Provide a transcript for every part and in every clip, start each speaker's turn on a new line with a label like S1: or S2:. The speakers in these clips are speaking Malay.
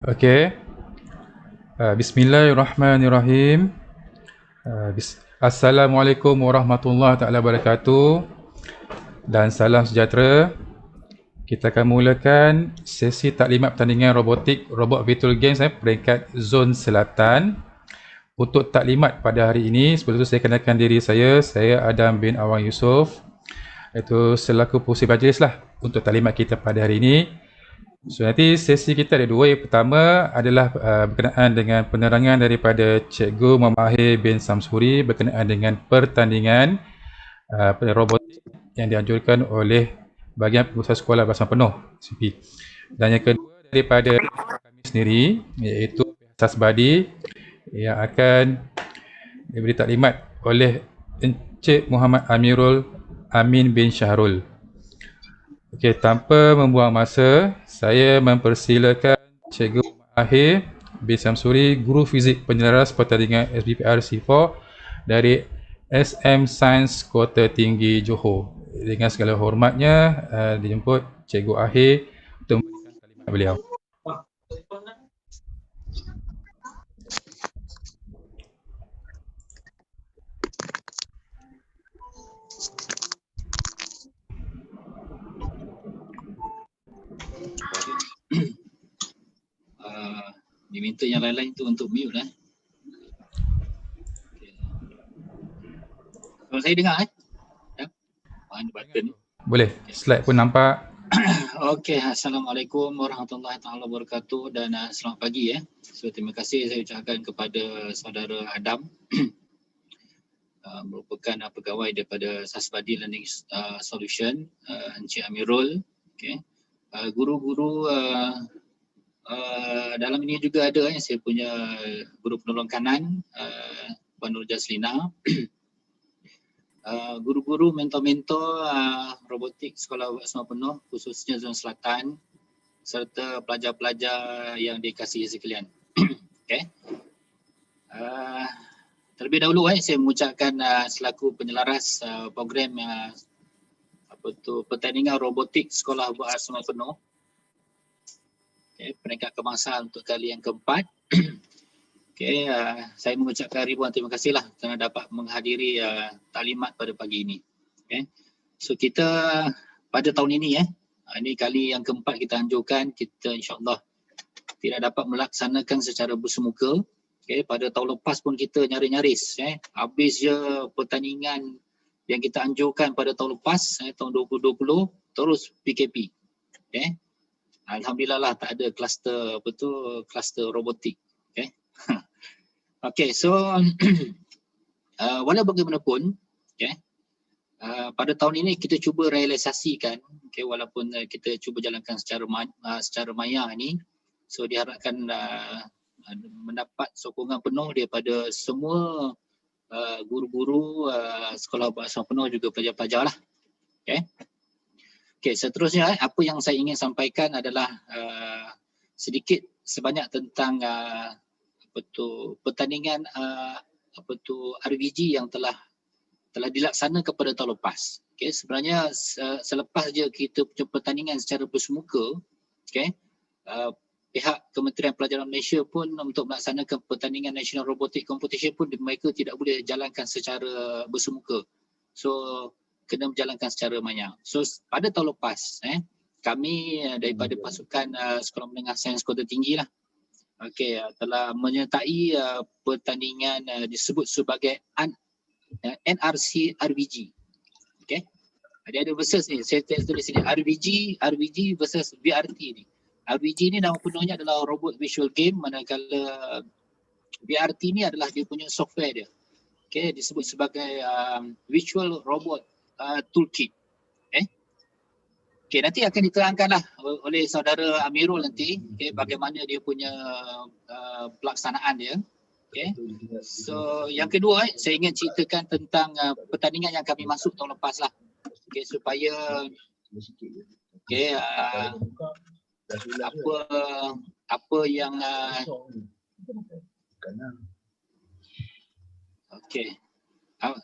S1: Okey. Bismillahirrahmanirrahim. Assalamualaikum warahmatullahi taala wabarakatuh dan salam sejahtera. Kita akan mulakan sesi taklimat pertandingan robotik Robot Virtual Games peringkat Zon Selatan. Untuk taklimat pada hari ini, sebelum itu saya kenalkan diri saya Adam bin Awang Yusof, iaitu selaku pengurusi majlis untuk taklimat kita pada hari ini. So nanti sesi kita ada dua. Yang pertama adalah berkenaan dengan penerangan daripada Cikgu Muhammad Ahir bin Samsuri berkenaan dengan pertandingan robotik yang dianjurkan oleh bahagian pengurusan sekolah bersama penuh CP. Dan yang kedua daripada kami sendiri, iaitu Asas Badi yang akan diberi taklimat oleh Encik Muhammad Amirul Amin bin Syahrul. Okey, tanpa membuang masa, saya mempersilakan Cikgu Ahir bin Samsuri, Guru Fizik Penyelaras Pertandingan SBPR C4 dari SM Sains Kota Tinggi Johor. Dengan segala hormatnya, dijemput Cikgu Ahir untuk memberikan taklimat beliau.
S2: Diminta yang lain-lain tu untuk mute lah. Okay. Kalau saya dengar ya? Mana button?
S1: Boleh, slide pun nampak.
S2: Okey, Assalamualaikum warahmatullahi taala wabarakatuh dan selamat pagi ya. So terima kasih saya ucapkan kepada saudara Adam merupakan pegawai daripada Sasbadi Learning Solution, Encik Amirul, okey. Guru-guru dalam ini juga ada saya punya guru penolong kanan Puan Nur Jaslina, guru-guru mentor-mentor robotik sekolah bersama penuh khususnya Zon Selatan serta pelajar-pelajar yang dikasihi sekalian. Okay. Terlebih dahulu saya mengucapkan selaku penyelaras program pertandingan robotik sekolah bersama penuh. Okay, peringkat kebangsaan untuk kali yang keempat. Okay, saya mengucapkan ribuan terima kasihlah kerana dapat menghadiri taklimat pada pagi ini. Okay. So kita pada tahun ini ini kali yang keempat kita anjurkan, kita insyaAllah tidak dapat melaksanakan secara bersemuka. Okay, pada tahun lepas pun kita nyaris-nyaris. Habis je pertandingan yang kita anjurkan pada tahun lepas, tahun 2020, terus PKP. Okay. Alhamdulillah lah tak ada kluster robotik. Okay. Okay, so walau bagaimanapun, okay, pada tahun ini kita cuba realisasikan, okay, walaupun kita cuba jalankan secara maya ni, so diharapkan mendapat sokongan penuh daripada semua guru-guru sekolah bersama penuh juga pelajar-pelajar lah. Okay. Okay, seterusnya apa yang saya ingin sampaikan adalah sedikit sebanyak tentang pertandingan RVG yang telah dilaksanakan pada tahun lepas. Okay, sebenarnya selepas je kita punya pertandingan secara bersemuka, okay, pihak Kementerian Pelajaran Malaysia pun untuk melaksanakan pertandingan National Robotic Competition pun mereka tidak boleh jalankan secara bersemuka. So kena berjalankan secara maya. So pada tahun lepas kami daripada pasukan Sekolah Menengah Sains Kota Tinggi lah, okay, telah menyertai pertandingan disebut sebagai NRC RVG. Okay. Ada versus ni, saya tulis sini RVG versus VRT ni. RVG ni nama penuhnya adalah Robot Visual Game, manakala VRT ni adalah dia punya software dia. Okay, disebut sebagai Visual Robot Toolkit. Okay, nanti akan diterangkanlah oleh saudara Amirul nanti, okay, bagaimana dia punya pelaksanaan dia. Okay. So yang kedua saya ingin ceritakan tentang pertandingan yang kami masuk tahun lepas lah. Okay, supaya okay, apa yang okay,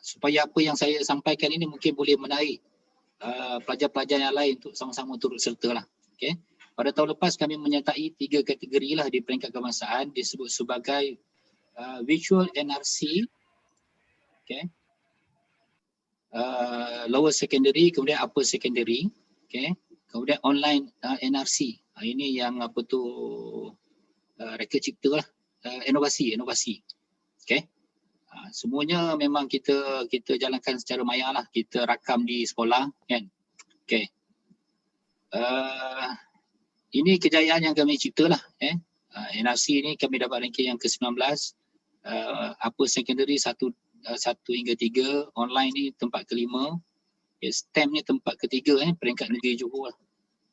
S2: supaya apa yang saya sampaikan ini mungkin boleh menarik pelajar-pelajar yang lain untuk sama-sama turut serta lah. Okay. pada tahun lepas kami menyertai 3 kategori lah di peringkat kebangsaan, disebut sebagai Virtual NRC, okay, Lower Secondary, kemudian Upper Secondary, okay, kemudian Online NRC. Ini yang apa tu reka cipta lah, inovasi, okay. Semuanya memang kita jalankan secara maya lah, kita rakam di sekolah kan, okay. Ini kejayaan yang kami cipta lah, NRC ni kami dapat ranking yang ke-19, Upper Secondary 1 hingga 3, online ni tempat ke-5, STEM ni tempat ke-3, peringkat negeri Johor lah,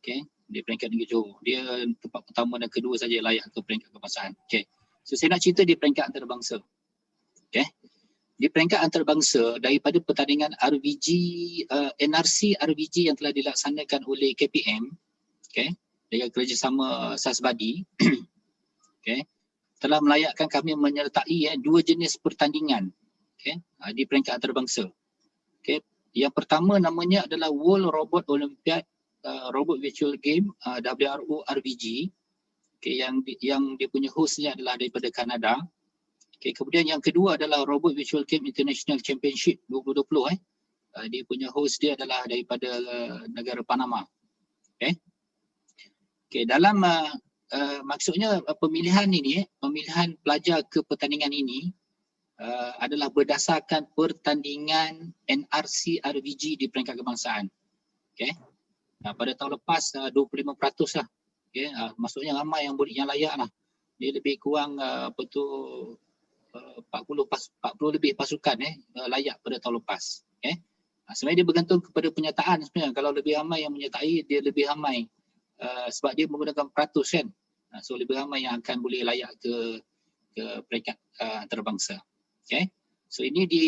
S2: okay. Di peringkat negeri Johor, dia tempat pertama dan kedua saja layak ke peringkat kebangsaan, okay. So saya nak cerita di peringkat antarabangsa, okay. Di peringkat antarabangsa, daripada pertandingan RVG, NRC RVG yang telah dilaksanakan oleh KPM, okay, dengan kerjasama Sasbadi, okay, telah melayakkan kami menyertai 2 jenis pertandingan, okay, di peringkat antarabangsa. Okay. Yang pertama namanya adalah World Robot Olympiad Robot Virtual Game, WRO RVG, okay, yang dia punya hostnya adalah daripada Kanada. Okay, kemudian yang kedua adalah Robot Virtual Game International Championship 2020. Dia punya host dia adalah daripada negara Panama. Okay. Okay, dalam maksudnya pemilihan ini, pemilihan pelajar ke pertandingan ini adalah berdasarkan pertandingan NRC RVG di peringkat kebangsaan. Okay. Pada tahun lepas 25% lah. Okay. Maksudnya ramai yang layak lah. Dia lebih kurang 40 lebih pasukan layak pada tahun lepas. Okay. Sebenarnya dia bergantung kepada penyertaan sebenarnya. Kalau lebih ramai yang menyertai, dia lebih ramai. Sebab dia menggunakan peratus kan. So lebih ramai yang akan boleh layak ke peringkat antarabangsa. Okay. So ini di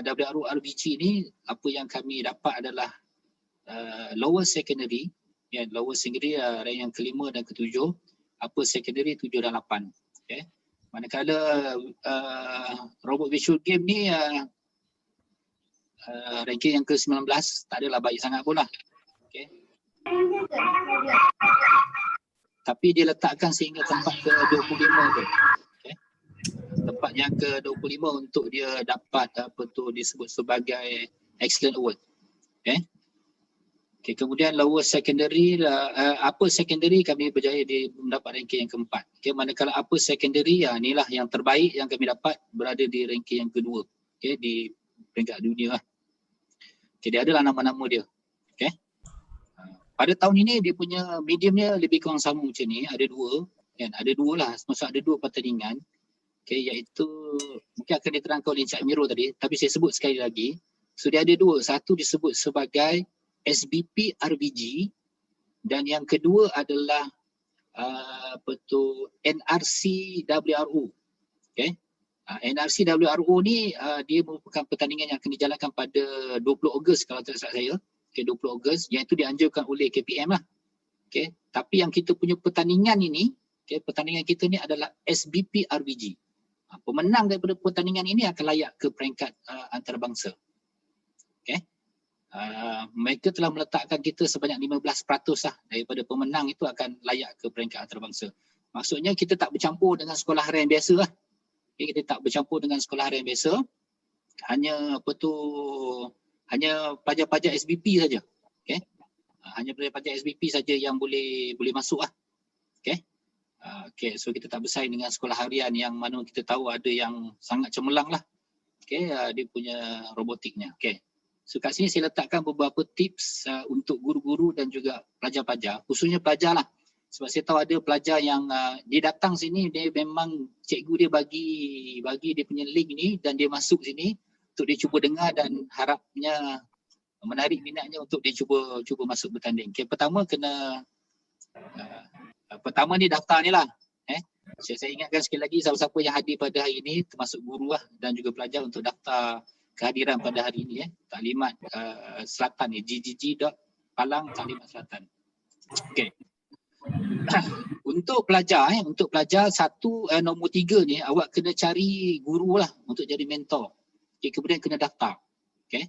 S2: WRO RVG ni, apa yang kami dapat adalah lower secondary, lower secondary rank yang ke-5 dan ke-7, upper secondary 7 dan 8. Okay. Manakala robot visual game ni ranking yang ke-19, tak adalah baik sangat pun lah. Okay. Tapi dia letakkan sehingga tempat ke-25 tu. Okay. Tempat yang ke-25 untuk dia dapat disebut sebagai Excellent Award. Okay. Okay, kemudian lower secondary, upper secondary kami berjaya mendapat ranking yang ke-4. Okay, manakala upper secondary, inilah yang terbaik yang kami dapat, berada di ranking yang ke-2. Okay, di peringkat dunia lah. Okay, dia adalah nama-nama dia. Okay. Pada tahun ini dia punya mediumnya lebih kurang sama macam ni, ada 2. Kan? Ada 2 lah, maksud ada 2 pertandingan. Okay, iaitu mungkin akan diterangkan oleh Encik Amirul tadi, tapi saya sebut sekali lagi. So dia ada 2, satu disebut sebagai SBP RVG dan yang kedua adalah NRC WRO. Okay. NRC WRO ni dia merupakan pertandingan yang akan dijalankan pada 20 Ogos kalau tak salah saya. Okay, 20 Ogos yang itu dianjurkan oleh KPM lah. Okay. Tapi yang kita punya pertandingan ini, okay, pertandingan kita ni adalah SBP RVG. Pemenang daripada pertandingan ini akan layak ke peringkat antarabangsa. Okay. Mereka telah meletakkan kita sebanyak 15% lah daripada pemenang itu akan layak ke peringkat antarabangsa. Maksudnya kita tak bercampur dengan sekolah harian biasa lah. Okay, kita tak bercampur dengan sekolah harian biasa. Hanya hanya pelajar-pelajar SBP saja. Okay. Hanya pelajar-pelajar SBP saja yang boleh masuk lah. Okay. Okay, so kita tak bersaing dengan sekolah harian yang mana kita tahu ada yang sangat cemerlang lah. Okay, dia punya robotiknya. Okay. So kat sini saya letakkan beberapa tips untuk guru-guru dan juga pelajar-pelajar, khususnya pelajar lah. Sebab saya tahu ada pelajar yang dia datang sini, dia memang cikgu dia bagi dia punya link ni dan dia masuk sini untuk dia cuba dengar dan harapnya menarik minatnya untuk dia cuba masuk bertanding. Okay, pertama pertama ni daftar ni lah. Saya ingatkan sekali lagi siapa-siapa yang hadir pada hari ini termasuk guru lah dan juga pelajar untuk daftar kehadiran pada hari ini Taklimat Selatan ni ggg.palang Taklimat Selatan. Okey. Untuk pelajar nombor 3 ni awak kena cari guru lah untuk jadi mentor. Okey, kemudian kena daftar. Okey.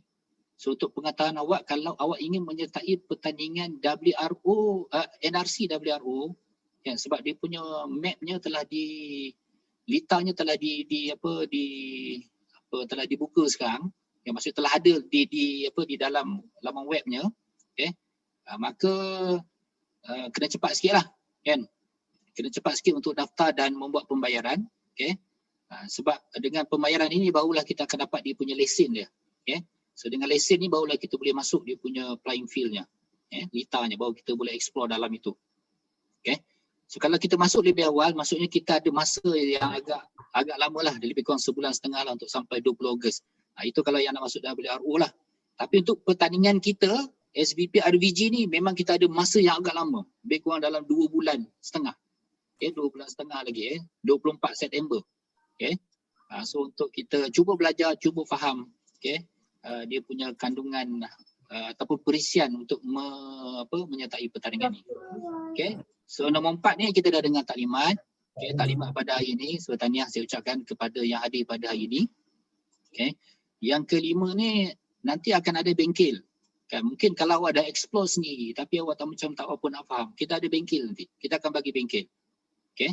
S2: So untuk pengetahuan awak, kalau awak ingin menyertai pertandingan WRO, NRC WRO, kan, sebab dia punya mapnya telah litanya telah telah dibuka sekarang, yang maksud telah ada di dalam laman webnya, okay. Maka kena cepat sikit lah, kan. Kena cepat sikit untuk daftar dan membuat pembayaran, okay. Sebab dengan pembayaran ini barulah kita akan dapat dia punya lesen dia, okay. So dengan lesen ni barulah kita boleh masuk dia punya playing fieldnya, litanya, baru kita boleh explore dalam itu, okay. So kalau kita masuk lebih awal, maksudnya kita ada masa yang agak lama lah, lebih kurang sebulan setengah lah untuk sampai 20 Ogos. Itu kalau yang nak masuk WRO lah. Tapi untuk pertandingan kita, SBP RVG ni memang kita ada masa yang agak lama, lebih kurang dalam 2 bulan setengah. 2 bulan setengah lagi, 24 September. Okay. So untuk kita cuba belajar, cuba faham, okay, dia punya kandungan ataupun perisian untuk menyertai pertandingan ni. Okay. So nombor 4 ni kita dah dengar taklimat. Okay, taklimat pada hari ini. So tahniah saya ucapkan kepada yang hadir pada hari ini. Okay. Yang kelima ni nanti akan ada bengkel. Kan, mungkin kalau awak dah explore sendiri tapi awak tak apa nak faham, kita ada bengkel nanti. Kita akan bagi bengkel. Okay.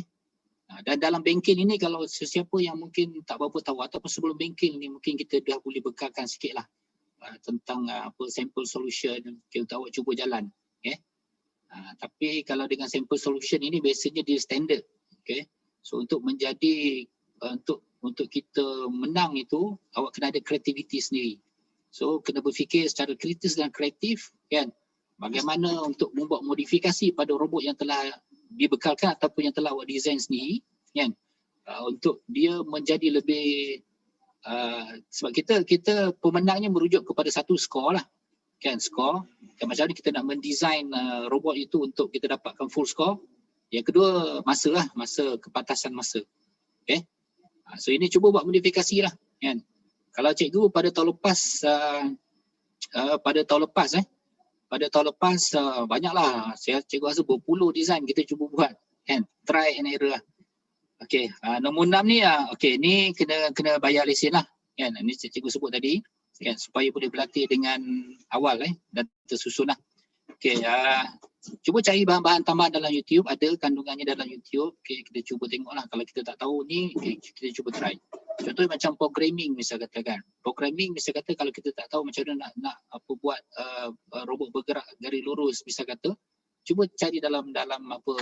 S2: Dan dalam bengkel ini kalau sesiapa yang mungkin tak berapa tahu ataupun sebelum bengkel ni mungkin kita dah boleh bekalkan sikit lah tentang sample solution, okay, untuk awak cuba jalan. Okay. Tapi kalau dengan sample solution ini biasanya dia standard. Okay. So untuk menjadi untuk kita menang itu awak kena ada kreativiti sendiri. So kena berfikir secara kritis dan kreatif, kan, bagaimana untuk membuat modifikasi pada robot yang telah dibekalkan ataupun yang telah awak design sendiri, kan, untuk dia menjadi lebih sebab kita pemenangnya merujuk kepada satu skor lah, kan, skor. Dan macam mana kita nak mendesign robot itu untuk kita dapatkan full score. Yang kedua masa lah, kepatasan masa. Okay. So ini cuba buat modifikasi lah, kan. Kalau cikgu pada tahun lepas banyaklah, cikgu rasa berpuluh design kita cuba buat, kan, try and error lah. Okay, nombor 6 ni, okay, ni kena bayar lesen lah, kan, ni cikgu sebut tadi, kan, supaya boleh berlatih dengan awal dan tersusun lah. Okay, cuba cari bahan-bahan tambahan dalam YouTube, ada kandungannya dalam YouTube. Okay, kita cuba tengok lah, kalau kita tak tahu ni, okay, kita cuba try. Contohnya macam programming misal kata, kan. Programming misal kata kalau kita tak tahu macam mana nak buat robot bergerak garis lurus misal kata, cuba cari dalam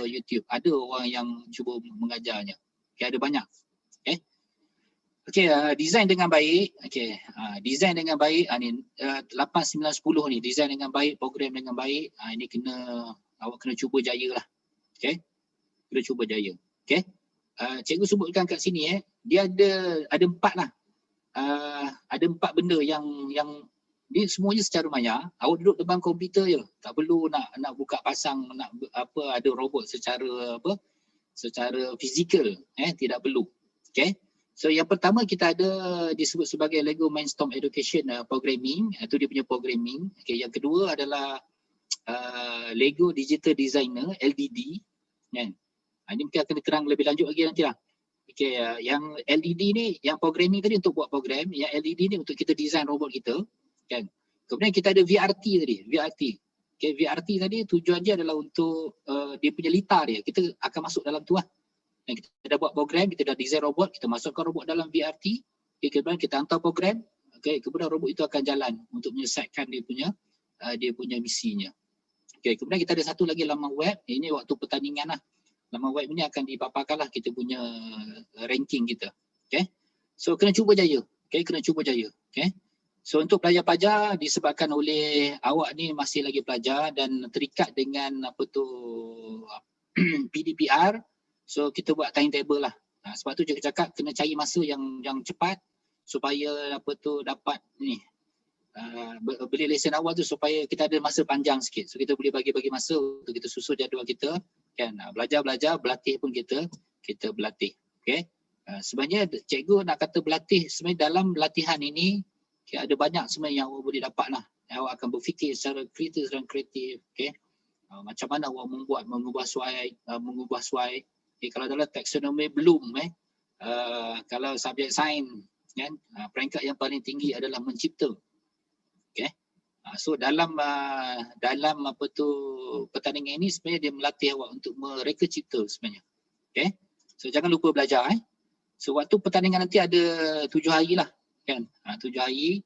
S2: YouTube. Ada orang yang cuba mengajarnya. Okay, ada banyak. Okay. Okay, design dengan baik. Okay, design dengan baik. Ni 8, 9, 10 ni, design dengan baik, program dengan baik. Ini awak kena cuba jaya lah. Okay, kena cuba jaya. Okay. Cikgu sebutkan kat sini, dia ada 4 lah. Ada 4 benda yang dia semuanya secara maya. Awak duduk depan komputer je, tak perlu nak buka pasang, nak ada robot secara fizikal, tidak perlu. Okay. So yang pertama kita ada disebut sebagai Lego Mindstorm Education Programming, itu dia punya programming. Okay. Yang kedua adalah Lego Digital Designer LDD, kan. Ini mungkin akan diterang lebih lanjut lagi nanti lah. Okay, yang LED ni, yang programming tadi untuk buat program, yang LED ni untuk kita design robot kita, kan. Kemudian kita ada VRT tadi, VRT. Okay, VRT tadi tujuan dia adalah untuk dia punya litar dia, kita akan masuk dalam tu lah. Dan kita dah buat program, kita dah design robot, kita masukkan robot dalam VRT, okay, kemudian kita hantar program, okay, kemudian robot itu akan jalan untuk menyelesaikan dia punya misinya. Okay, kemudian kita ada satu lagi laman web, ini waktu pertandingan lah. Laman web ini akan dipaparkanlah kita punya ranking kita. Okay. So kena cuba jaya. Okay, kena cuba jaya. Okay. So untuk pelajar-pelajar disebabkan oleh awak ni masih lagi pelajar dan terikat dengan PDPR, so kita buat timetable lah. Sebab tu cikgu cakap kena cari masa yang cepat supaya dapat ni beli lesen awal tu supaya kita ada masa panjang sikit. So kita boleh bagi-bagi masa untuk kita susun jadual kita, kan. Belajar, berlatih pun kita berlatih. Okay. Sebenarnya cikgu nak kata berlatih, sebenarnya dalam latihan ini okay, ada banyak sebenarnya yang awak boleh dapat lah. Awak akan berfikir secara kritis dan kreatif. Okay. Macam mana awak mengubah suai. Okay, kalau dalam taksonomi Bloom, kalau subjek sains, kan, peringkat yang paling tinggi adalah mencipta. Okay. So dalam apa tu pertandingan ini sebenarnya dia melatih awak untuk mereka cipta sebenarnya. Okay. So jangan lupa belajar. So waktu pertandingan nanti ada 7 hari lah kan. 7 hari.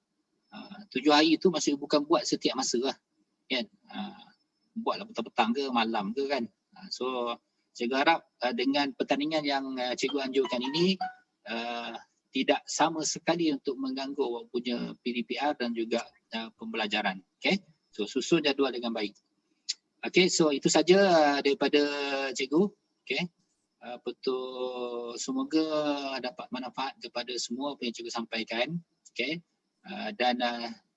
S2: 7 hari tu maksudnya bukan buat setiap masa lah kan. Buatlah petang-petang ke malam ke kan. So cikgu harap dengan pertandingan yang cikgu anjurkan ini tidak sama sekali untuk mengganggu awak punya PDPR dan juga pembelajaran. Okay. So susun jadual dengan baik. Okay, so itu saja daripada cikgu. Okay. Betul, semoga dapat manfaat kepada semua apa yang cikgu sampaikan. Okay. Dan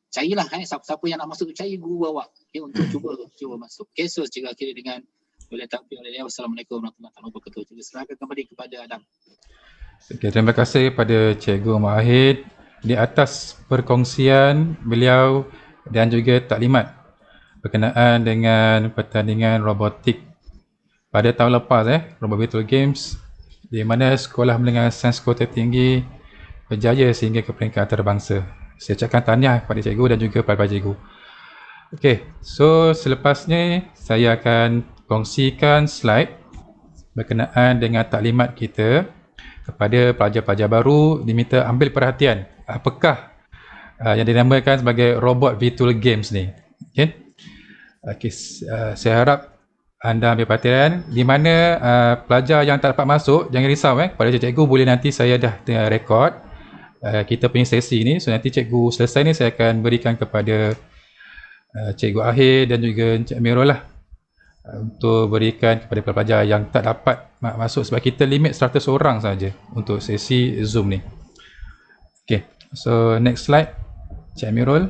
S2: carilah siapa-siapa yang nak masuk tu cari guru awak untuk cuba masuk. Okay, so cikgu akhiri dengan Wassalamualaikum warahmatullahi wabarakatuh. Cikgu serahkan kembali kepada Adam.
S1: Okay, terima kasih pada Cikgu Mahid di atas perkongsian beliau dan juga taklimat berkenaan dengan pertandingan robotik pada tahun lepas Robot Virtual Games, di mana Sekolah Menengah Sains Kota Tinggi berjaya sehingga ke peringkat antarabangsa. Saya ucapkan tahniah kepada cikgu dan juga para cikgu. Okey, so selepasnya saya akan kongsikan slide berkenaan dengan taklimat kita kepada pelajar-pelajar baru. Diminta ambil perhatian apakah yang dinamakan sebagai Robot Virtual Games ni. Okay, saya harap anda ambil perhatian. Di mana pelajar yang tak dapat masuk, jangan risau pada cikgu boleh nanti saya dah tengah rekod kita punya sesi ni. So nanti cikgu selesai ni saya akan berikan kepada Cikgu Ahir dan juga Encik Amirul lah untuk berikan kepada pelajar yang tak dapat masuk sebab kita limit 100 orang saja untuk sesi Zoom ni. Okay, so next slide Encik Amirul.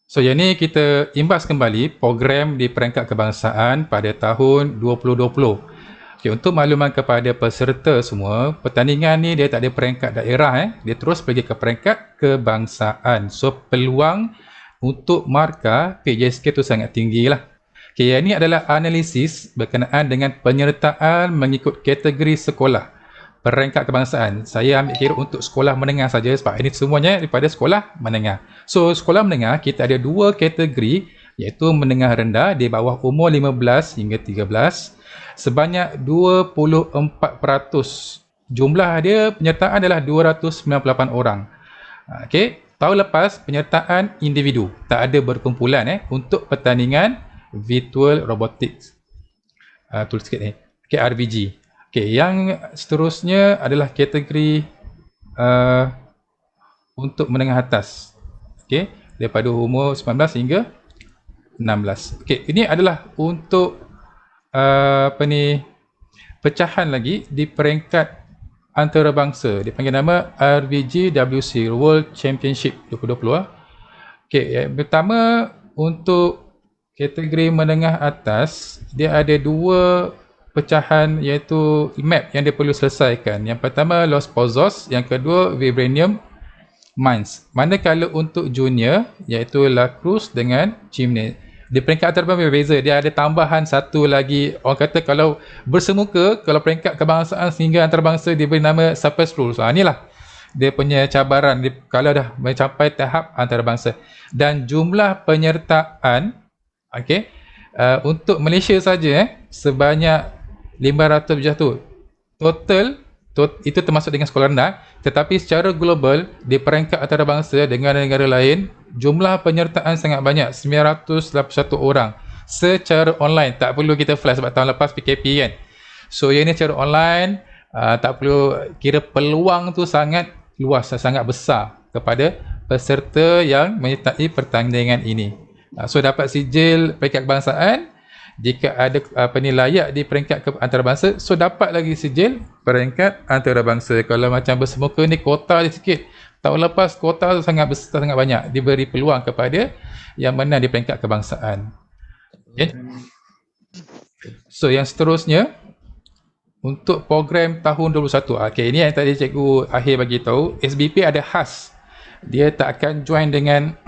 S1: So yang ni kita imbas kembali program di peringkat kebangsaan pada tahun 2020. Okay, untuk makluman kepada peserta semua, pertandingan ni dia tak ada peringkat daerah dia terus pergi ke peringkat kebangsaan. So peluang untuk markah PJSK tu sangat tinggi lah. Okay, yang ini adalah analisis berkenaan dengan penyertaan mengikut kategori sekolah peringkat kebangsaan. Saya ambil kira untuk sekolah menengah saja sebab ini semuanya daripada sekolah menengah. So sekolah menengah kita ada 2 kategori, iaitu menengah rendah di bawah umur 15 hingga 13. Sebanyak 24%. Jumlah dia penyertaan adalah 298 orang. Okey, tahun lepas penyertaan individu, tak ada berkumpulan untuk pertandingan virtual robotics. Tulis sikit ni. Okey, RVG. Okey, yang seterusnya adalah kategori untuk menengah atas. Okey, daripada umur 19 hingga 16. Okey, ini adalah untuk pecahan lagi di peringkat antarabangsa. Dipanggil nama RVGWC World Championship 2020. Okey, yang pertama untuk kategori menengah atas, dia ada 2 pecahan iaitu map yang dia perlu selesaikan. Yang pertama Los Pozos, yang kedua Vibranium Mines. Manakala untuk junior iaitu La Cruz dengan Chimney. Di peringkat antarabangsa berbeza, dia ada tambahan satu lagi. Orang kata kalau bersemuka, kalau peringkat kebangsaan sehingga antarabangsa diberi nama Surface Rules. Inilah dia punya cabaran kalau dah mencapai tahap antarabangsa. Dan jumlah penyertaan untuk Malaysia saja sebanyak 500 jatuh. Total itu termasuk dengan sekolah rendah, tetapi secara global di peringkat antarabangsa dengan negara lain, jumlah penyertaan sangat banyak, 981 orang secara online. Tak perlu kita flash sebab tahun lepas PKP kan. So yang ni secara online, tak perlu kira, peluang tu sangat luas, sangat besar kepada peserta yang menyertai pertandingan ini. So dapat sijil peringkat kebangsaan. Jika ada layak di peringkat antarabangsa, so dapat lagi sijil peringkat antarabangsa. Kalau macam bersemuka ni kuota dia sikit. Tahun lepas kuota sangat besar, sangat banyak, diberi peluang kepada yang menang di peringkat kebangsaan. Okay. So yang seterusnya untuk program tahun 2021. Okay, ini yang tadi Cikgu Ahir bagi tahu. SBP ada khas. Dia tak akan join dengan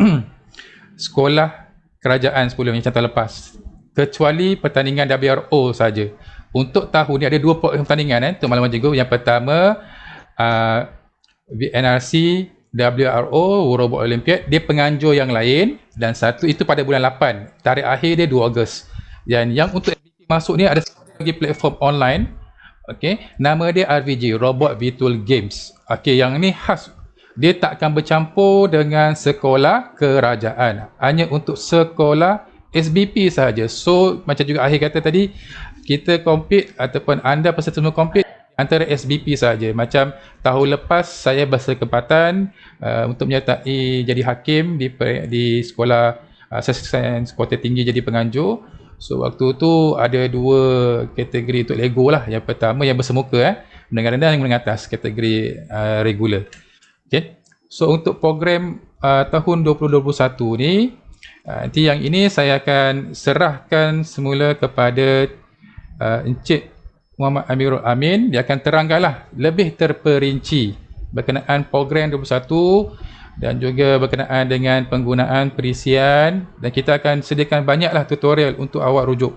S1: sekolah kerajaan sebelum yang tahun lepas, kecuali pertandingan WRO saja. Untuk tahun ni ada 2 pertandingan untuk makluman cikgu. Yang pertama VNRC WRO, Robot Olympiad, dia penganjur yang lain, dan satu itu pada bulan 8. Tarikh akhir dia 2 Ogos. Dan yang untuk FBP masuk ni ada satu lagi platform online. Okey, nama dia RVG, Robot Virtual Games. Okey, yang ni khas. Dia tak akan bercampur dengan sekolah kerajaan. Hanya untuk sekolah SBP sahaja. So, macam juga Akhir kata tadi, kita compete ataupun anda peserta semua compete antara SBP saja. Macam tahun lepas saya berkesempatan untuk menyertai jadi hakim di sekolah sains kuarter tinggi jadi penganjur. So waktu tu ada 2 kategori untuk Lego lah. Yang pertama yang bersemuka, menengah rendah dan menengah atas, kategori regular. Okay. So untuk program tahun 2021 ni, nanti yang ini saya akan serahkan semula kepada Encik Muhammad Amirul Amin. Dia akan terangkanlah lebih terperinci berkenaan program 21 dan juga berkenaan dengan penggunaan perisian, dan kita akan sediakan banyaklah tutorial untuk awak rujuk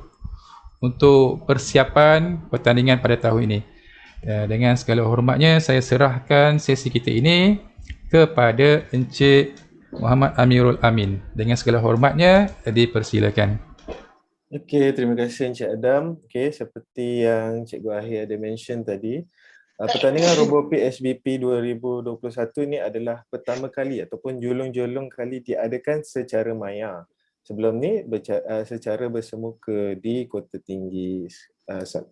S1: untuk persiapan pertandingan pada tahun ini. Dengan segala hormatnya saya serahkan sesi kita ini kepada Encik Muhammad Amirul Amin. Dengan segala hormatnya dipersilakan.
S3: Okey, terima kasih Encik Adam. Okey, seperti yang Cikgu Ahir ada mention tadi, pertandingan RoboPit SBP 2021 ini adalah pertama kali ataupun julung-julung kali diadakan secara maya. Sebelum ni secara bersemuka di Kota Tinggi,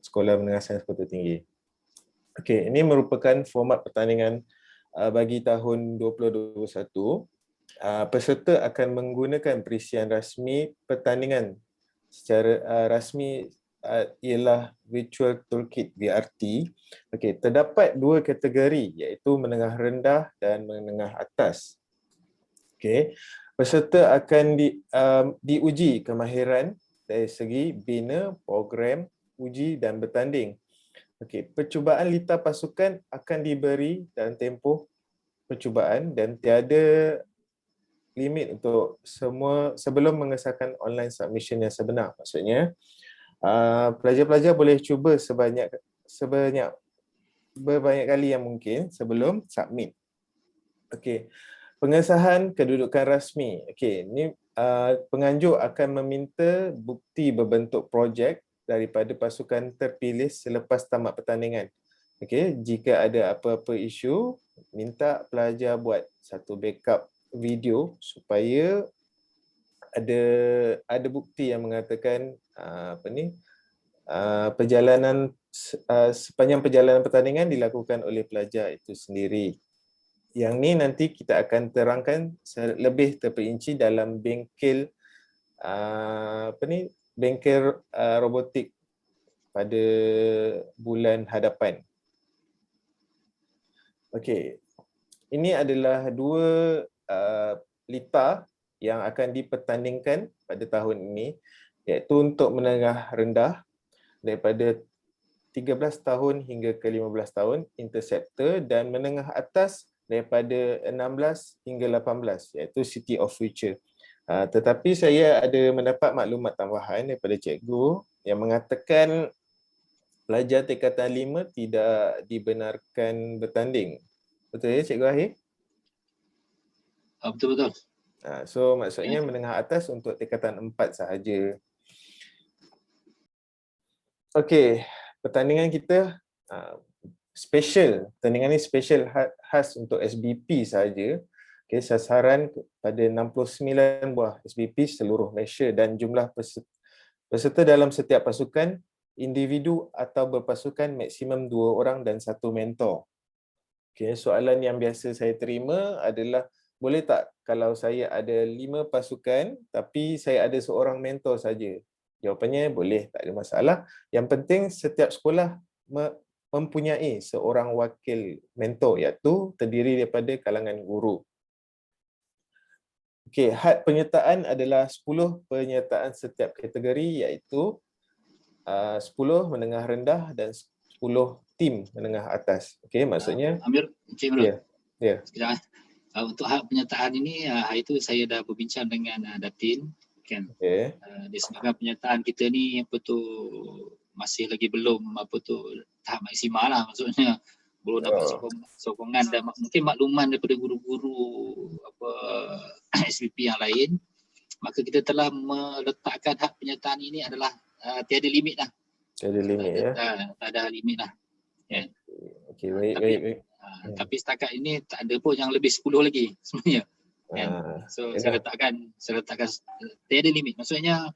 S3: Sekolah Menengah Sains Kota Tinggi. Okey, ini merupakan format pertandingan bagi tahun 2021. Peserta akan menggunakan perisian rasmi pertandingan secara rasmi ialah Virtual Toolkit VRT. Okey, terdapat 2 kategori iaitu menengah rendah dan menengah atas. Okey, peserta akan diuji kemahiran dari segi bina, program, uji dan bertanding. Okey, percubaan litar pasukan akan diberi dalam tempoh percubaan dan tiada limit untuk semua sebelum mengesahkan online submission yang sebenar. Maksudnya, pelajar-pelajar boleh cuba berbanyak kali yang mungkin sebelum submit. Okey, pengesahan kedudukan rasmi. Okey, ini penganjur akan meminta bukti berbentuk projek daripada pasukan terpilih selepas tamat pertandingan. Okey, jika ada apa-apa isu, minta pelajar buat satu backup video supaya ada bukti yang mengatakan sepanjang perjalanan pertandingan dilakukan oleh pelajar itu sendiri. Yang ni nanti kita akan terangkan lebih terperinci dalam bengkel bengkel robotik pada bulan hadapan. Okey, ini adalah 2 litar yang akan dipertandingkan pada tahun ini, iaitu untuk menengah rendah daripada 13 tahun hingga ke 15 tahun interceptor, dan menengah atas daripada 16 hingga 18 iaitu City of Future. Tetapi saya ada mendapat maklumat tambahan daripada cikgu yang mengatakan pelajar tingkatan 5 tidak dibenarkan bertanding. Betul ya Cikgu Ahir?
S2: Betul-betul.
S3: So maksudnya menengah atas untuk tingkatan 4 sahaja. Okey, pertandingan kita special. Pertandingan ni special khas untuk SBP sahaja. Okey, sasaran pada 69 buah SBP seluruh Malaysia, dan jumlah peserta dalam setiap pasukan individu atau berpasukan maksimum 2 orang dan 1 mentor. Okey, soalan yang biasa saya terima adalah, boleh tak kalau saya ada 5 pasukan tapi saya ada seorang mentor saja? Jawapannya boleh, tak ada masalah. Yang penting setiap sekolah mempunyai seorang wakil mentor, iaitu terdiri daripada kalangan guru. Okey, had penyertaan adalah 10 penyertaan setiap kategori, iaitu 10 menengah rendah dan 10 tim menengah atas. Okey, maksudnya
S2: Amir, Encik Imran.
S3: Ya.
S2: Sekejap. Untuk hak penyertaan ini, hari itu saya dah berbincang dengan Datin, kan.
S3: Okey.
S2: Disebabkan penyertaan kita ni masih lagi belum tahap maksimal lah, maksudnya belum dapat sokongan dan mungkin makluman daripada guru-guru SPP yang lain, maka kita telah meletakkan hak penyertaan ini adalah tiada limit lah.
S3: Tiada limit ya.
S2: Tak ada limit lah. Yeah.
S3: Okey, baik.
S2: Tapi setakat ini tak ada pun yang lebih 10 lagi sebenarnya. So saya letakkan tiada limit. Maksudnya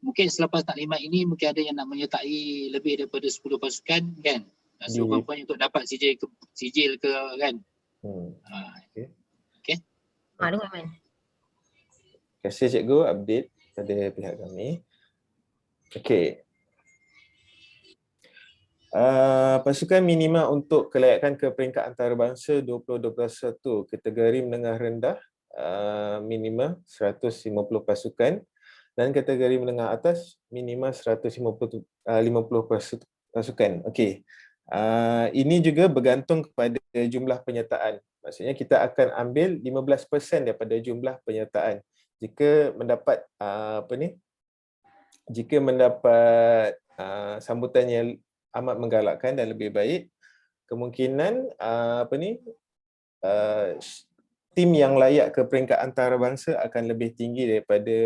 S2: mungkin selepas taklimat ini mungkin ada yang nak menyertai lebih daripada 10 pasukan kan. So puan-puan untuk dapat sijil ke kan. Okey.
S4: Maklum Aman.
S3: Terima kasih cikgu update pada pihak kami. Okey. Pasukan minima untuk kelayakan ke peringkat antarabangsa 2021 kategori menengah rendah minima 150 pasukan dan kategori menengah atas minima 150 pasukan. Okey. Ini juga bergantung kepada jumlah penyertaan. Maksudnya kita akan ambil 15% daripada jumlah penyertaan. Jika mendapat sambutan yang amat menggalakkan dan lebih baik, kemungkinan tim yang layak ke peringkat antarabangsa akan lebih tinggi daripada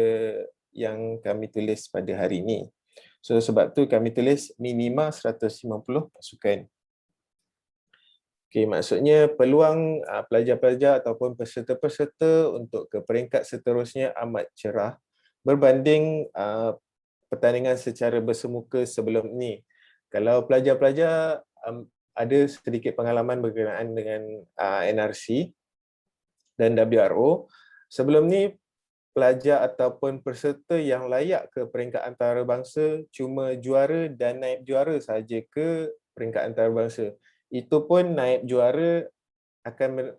S3: yang kami tulis pada hari ini. So sebab tu kami tulis minima 150 pasukan. Okey, maksudnya peluang pelajar-pelajar ataupun peserta-peserta untuk ke peringkat seterusnya amat cerah berbanding pertandingan secara bersemuka sebelum ini. Kalau pelajar-pelajar ada sedikit pengalaman berkenaan dengan NRC dan WRO, sebelum ni pelajar ataupun peserta yang layak ke peringkat antarabangsa cuma juara dan naib juara sahaja ke peringkat antarabangsa. Itu pun naib juara akan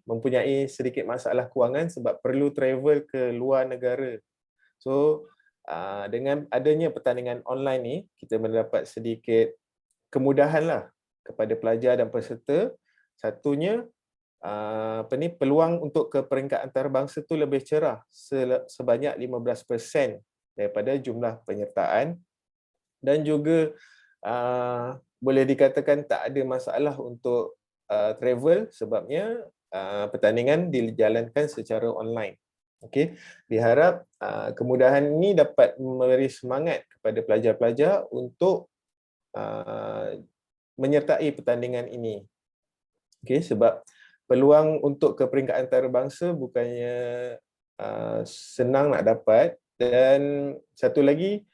S3: mempunyai sedikit masalah kewangan sebab perlu travel ke luar negara. So dengan adanya pertandingan online ni, kita mendapat sedikit kemudahan lah kepada pelajar dan peserta. Satunya peluang untuk ke peringkat antarabangsa tu lebih cerah sebanyak 15% daripada jumlah penyertaan, dan juga boleh dikatakan tak ada masalah untuk travel sebabnya pertandingan dijalankan secara online. Okey, diharap kemudahan ini dapat memberi semangat kepada pelajar-pelajar untuk menyertai pertandingan ini. Okey, sebab peluang untuk ke peringkat antarabangsa bukannya senang nak dapat, dan satu lagi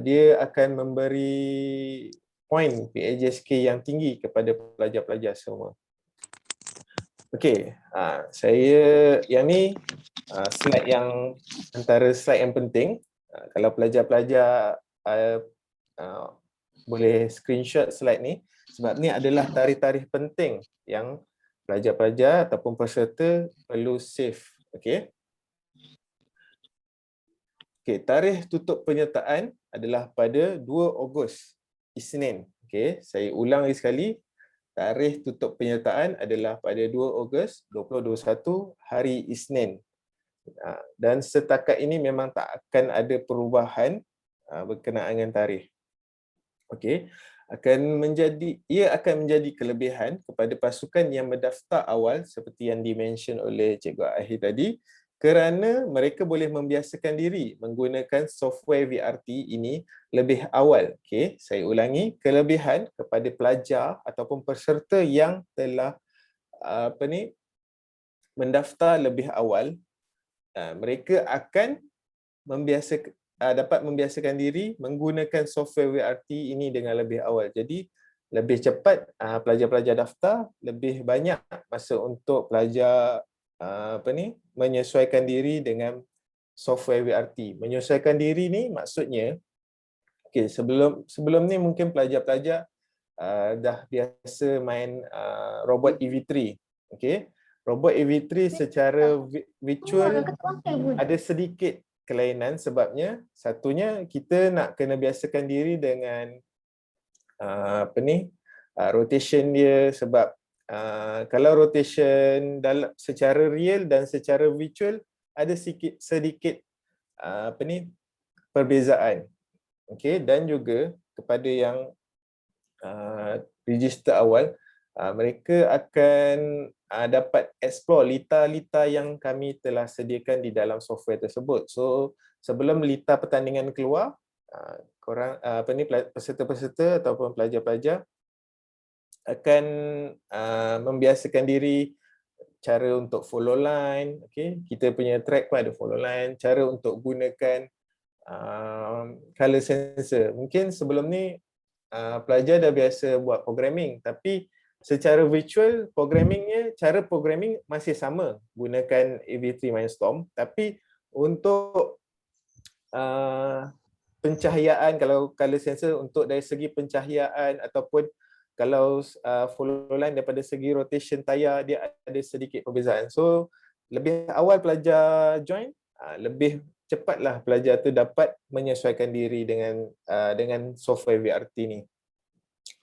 S3: dia akan memberi poin PAJSK yang tinggi kepada pelajar-pelajar semua. Okey, yang ni slide yang antara slide yang penting. Kalau pelajar-pelajar boleh screenshot slide ni, sebab ni adalah tarikh-tarikh penting yang pelajar-pelajar ataupun peserta perlu save. Okey. Okey, tarikh tutup penyertaan adalah pada 2 Ogos, Isnin. Okey, saya ulang lagi sekali. Tarikh tutup penyertaan adalah pada 2 Ogos 2021, hari Isnin. Dan setakat ini memang tak akan ada perubahan berkenaan dengan tarikh. Okey, ia akan menjadi kelebihan kepada pasukan yang mendaftar awal seperti yang dimention oleh Cikgu Ahir tadi, kerana mereka boleh membiasakan diri menggunakan software VRT ini lebih awal. Okey, saya ulangi, kelebihan kepada pelajar ataupun peserta yang telah mendaftar lebih awal, mereka akan dapat membiasakan diri menggunakan software VRT ini dengan lebih awal. Jadi lebih cepat pelajar-pelajar daftar, lebih banyak masa untuk pelajar menyesuaikan diri dengan software VRT. Menyesuaikan diri ni maksudnya, okey, sebelum ni mungkin pelajar-pelajar dah biasa main robot EV3. Okey, robot EV3 secara virtual ada sedikit kelainan, sebabnya satunya kita nak kena biasakan diri dengan rotation dia, sebab kalau rotation secara real dan secara virtual ada sedikit perbezaan. Okey, dan juga kepada yang register awal, mereka akan dapat explore lita-lita yang kami telah sediakan di dalam software tersebut. So sebelum lita pertandingan keluar, peserta-peserta ataupun pelajar-pelajar akan membiasakan diri cara untuk follow line, kita punya track pun ada follow line, cara untuk gunakan color sensor. Mungkin sebelum ni pelajar dah biasa buat programming, tapi secara virtual cara programming masih sama gunakan AV3 Mindstorm, tapi untuk pencahayaan, kalau color sensor untuk dari segi pencahayaan ataupun kalau follow line daripada segi rotation tayar, dia ada sedikit perbezaan. So lebih awal pelajar join, lebih cepatlah pelajar tu dapat menyesuaikan diri dengan software VRT ni.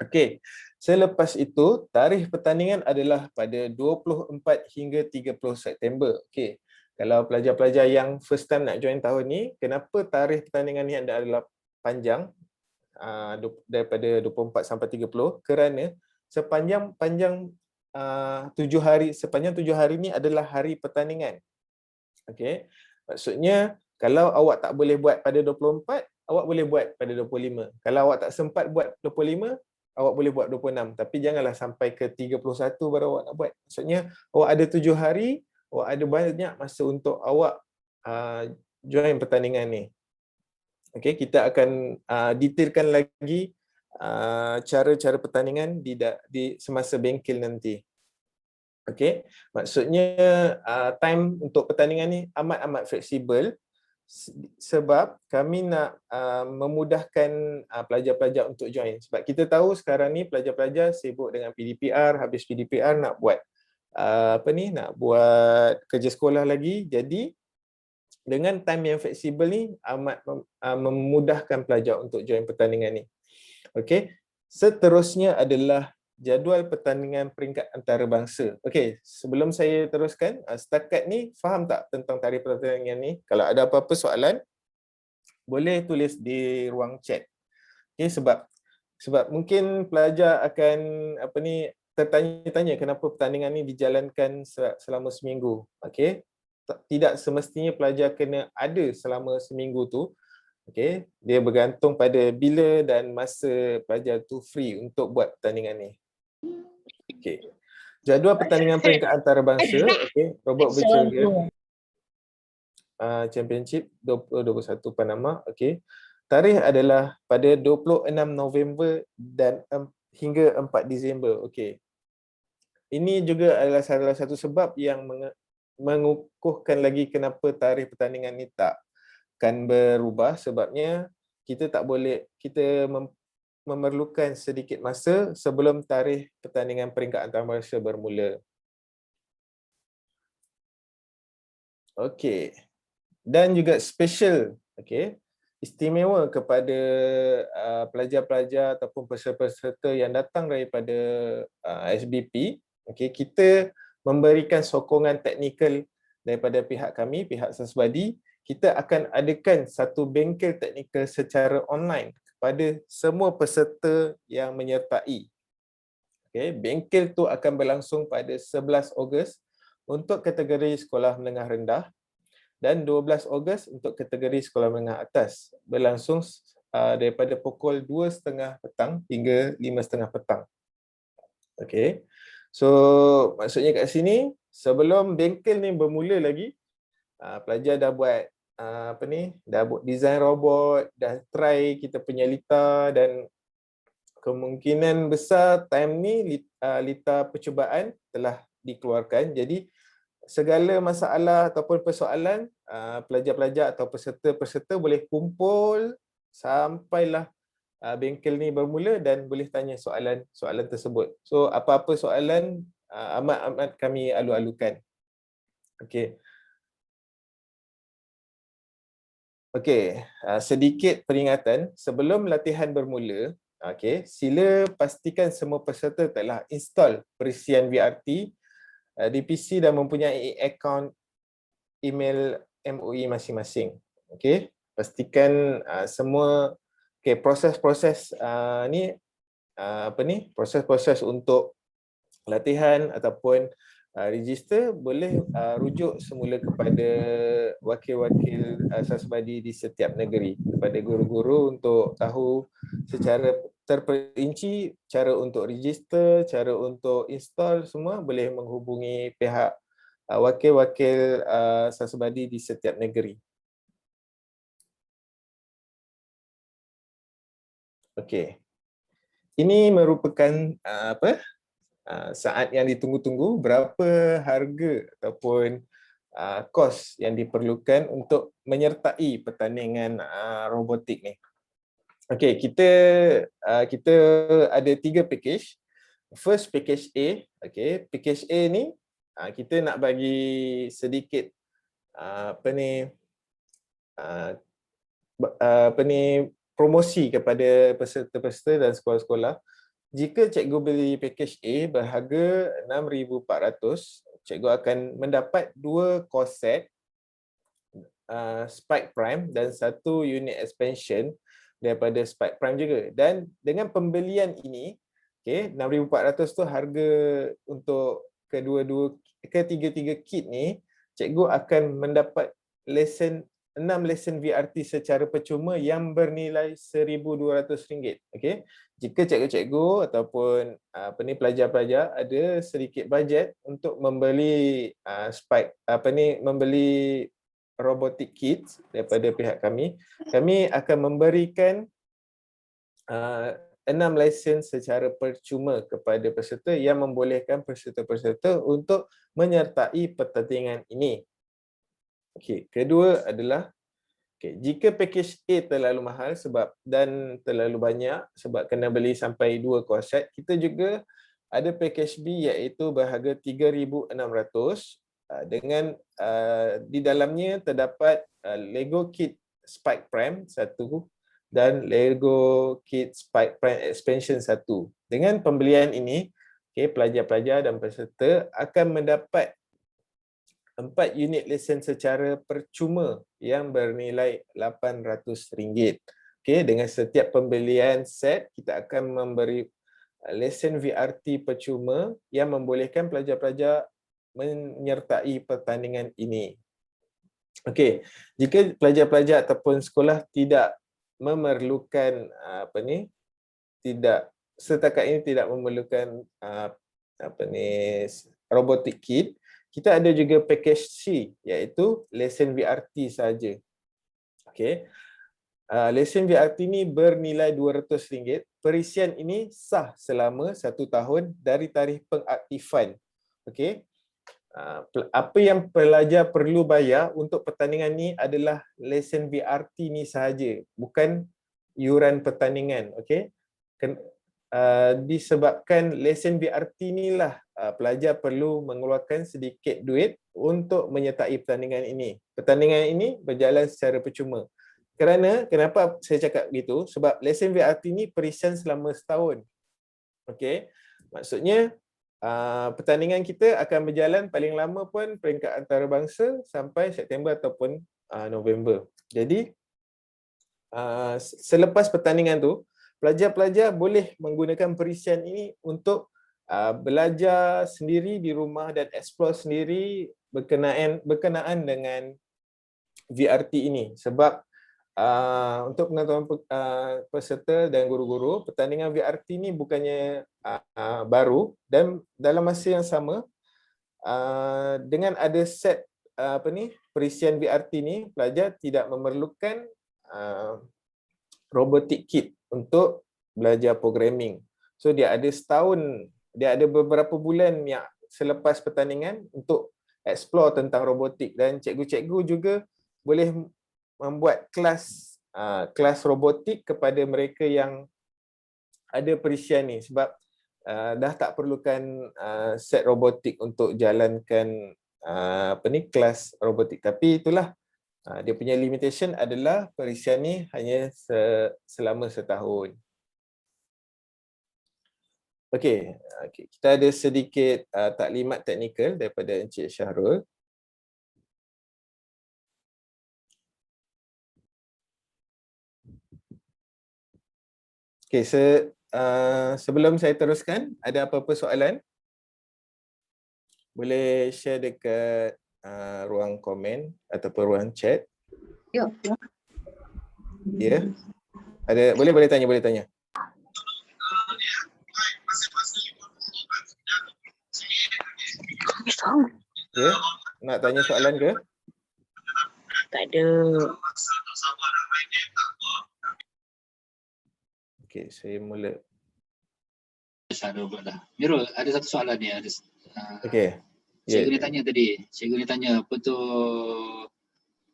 S3: Okey, selepas itu tarikh pertandingan adalah pada 24 hingga 30 September. Okey, kalau pelajar-pelajar yang first time nak join tahun ni, kenapa tarikh pertandingan ni adalah panjang daripada 24 sampai 30? Kerana sepanjang 7 hari ni adalah hari pertandingan. Okey, maksudnya kalau awak tak boleh buat pada 24, awak boleh buat pada 25. Kalau awak tak sempat buat 25, awak boleh buat 26. Tapi janganlah sampai ke 31 baru awak nak buat. Maksudnya awak ada 7 hari, awak ada banyak masa untuk awak join pertandingan ni. Okey, kita akan detailkan lagi cara-cara pertandingan di semasa bengkel nanti. Okey, maksudnya time untuk pertandingan ni amat-amat fleksibel sebab kami nak memudahkan pelajar-pelajar untuk join. Sebab kita tahu sekarang ni pelajar-pelajar sibuk dengan PDPR, habis PDPR nak buat nak buat kerja sekolah lagi. Jadi dengan time yang fleksibel ni amat memudahkan pelajar untuk join pertandingan ni. Okey, seterusnya adalah jadual pertandingan peringkat antarabangsa. Okey, sebelum saya teruskan, setakat ni faham tak tentang tarikh pertandingan ni? Kalau ada apa-apa soalan, boleh tulis di ruang chat. Okey, sebab mungkin pelajar akan tertanya-tanya kenapa pertandingan ni dijalankan selama seminggu. Okey, tidak semestinya pelajar kena ada selama seminggu tu. Okey, dia bergantung pada bila dan masa pelajar tu free untuk buat pertandingan ni. Okey, jadual pertandingan peringkat antarabangsa, okey, Robot Virtual Game Championship 2021 Panama. Okey, tarikh adalah pada 26 November dan hingga 4 Disember. Okey, ini juga adalah salah satu sebab yang mengukuhkan lagi kenapa tarikh pertandingan ni tak akan berubah, sebabnya kita memerlukan sedikit masa sebelum tarikh pertandingan peringkat antarabangsa bermula. Okey, dan juga special, istimewa kepada pelajar-pelajar ataupun peserta-peserta yang datang daripada SBP. Okey, kita memberikan sokongan teknikal daripada pihak kami, pihak Sasbadi. Kita akan adakan satu bengkel teknikal secara online kepada semua peserta yang menyertai. Okey, bengkel tu akan berlangsung pada 11 Ogos untuk kategori sekolah menengah rendah dan 12 Ogos untuk kategori sekolah menengah atas. Berlangsung daripada pukul 2.30 petang hingga 5.30 petang. Okey. So maksudnya kat sini sebelum bengkel ni bermula lagi, pelajar dah buat dah buat design robot, dah try kita punya lita, dan kemungkinan besar time ni lita percubaan telah dikeluarkan. Jadi segala masalah ataupun persoalan, pelajar-pelajar atau peserta-peserta boleh kumpul sampailah bengkel ni bermula dan boleh tanya soalan tersebut. So apa-apa soalan amat-amat kami alu-alukan. Okey. Okey, sedikit peringatan sebelum latihan bermula. Okey, sila pastikan semua peserta telah install perisian VRT di PC dan mempunyai akaun email MOE masing-masing. Okey, pastikan semua proses-proses proses-proses untuk latihan ataupun register, boleh rujuk semula kepada wakil-wakil asasbadi di setiap negeri, kepada guru-guru untuk tahu secara terperinci cara untuk register, cara untuk install, semua boleh menghubungi pihak wakil-wakil asasbadi di setiap negeri. Okey. Ini merupakan saat yang ditunggu-tunggu, berapa harga ataupun kos yang diperlukan untuk menyertai pertandingan robotik ni. Okey, kita ada 3 package. First, package A. Okey, package A ni kita nak bagi sedikit promosi kepada peserta-peserta dan sekolah-sekolah. Jika cikgu beli package A berharga RM6,400, cikgu akan mendapat 2 course set Spike Prime dan 1 unit expansion daripada Spike Prime juga. Dan dengan pembelian ini, RM6,400 tu harga untuk ketiga-tiga kit ni, cikgu akan mendapat 6 lesen VRT secara percuma yang bernilai RM1,200. Okey. Jika cikgu-cikgu ataupun pelajar-pelajar ada sedikit bajet untuk membeli membeli robotic kits daripada pihak kami akan memberikan 6 lesen secara percuma kepada peserta yang membolehkan peserta-peserta untuk menyertai pertandingan ini. Okey, kedua adalah jika package A terlalu mahal dan terlalu banyak sebab kena beli sampai 2 course set, kita juga ada package B iaitu berharga RM3,600 dengan di dalamnya terdapat Lego kit Spike Prime 1 dan Lego kit Spike Prime Expansion 1. Dengan pembelian ini, pelajar-pelajar dan peserta akan mendapat 4 unit lesen secara percuma yang bernilai RM800. Dengan setiap pembelian set, kita akan memberi lesen VRT percuma yang membolehkan pelajar-pelajar menyertai pertandingan ini. Jika pelajar-pelajar ataupun sekolah tidak memerlukan setakat ini tidak memerlukan robotic kit, kita ada juga package C iaitu lesen VRT saja. Lesen VRT ni bernilai RM200. Perisian ini sah selama 1 tahun dari tarikh pengaktifan. Apa yang pelajar perlu bayar untuk pertandingan ni adalah lesen VRT ni sahaja, bukan yuran pertandingan. Disebabkan lesen VRT inilah pelajar perlu mengeluarkan sedikit duit untuk menyertai pertandingan ini. Pertandingan ini berjalan secara percuma. Kenapa saya cakap begitu? Sebab lesen VRT ini perisian selama setahun. Maksudnya pertandingan kita akan berjalan paling lama pun peringkat antarabangsa sampai September ataupun November. Jadi selepas pertandingan tu, pelajar-pelajar boleh menggunakan perisian ini untuk belajar sendiri di rumah dan explore sendiri berkenaan dengan VRT ini. Sebab untuk pengetahuan peserta dan guru-guru, pertandingan VRT ini bukannya baru, dan dalam masa yang sama dengan ada set perisian VRT ini, pelajar tidak memerlukan robotic kit untuk belajar programming. So dia ada beberapa bulan yang selepas pertandingan untuk explore tentang robotik, dan cikgu-cikgu juga boleh membuat kelas robotik kepada mereka yang ada perisian ni, sebab dah tak perlukan set robotik untuk jalankan kelas robotik. Tapi itulah dia punya limitation adalah perisian ni hanya selama setahun. Kita ada sedikit taklimat teknikal daripada Encik Syahrul. Sebelum saya teruskan, ada apa-apa soalan? boleh share dekat ruang komen ataupun ruang chat.
S4: Ya.
S3: Ya. Ada boleh tanya. Ya. Nak tanya soalan ke?
S4: Tak ada.
S3: Okey, saya mula.
S2: Sarul pula dah. Mirul, ada satu soalan ni.
S3: Okey.
S2: Cikgu ni tanya tadi. Cikgu ni tanya apa tu,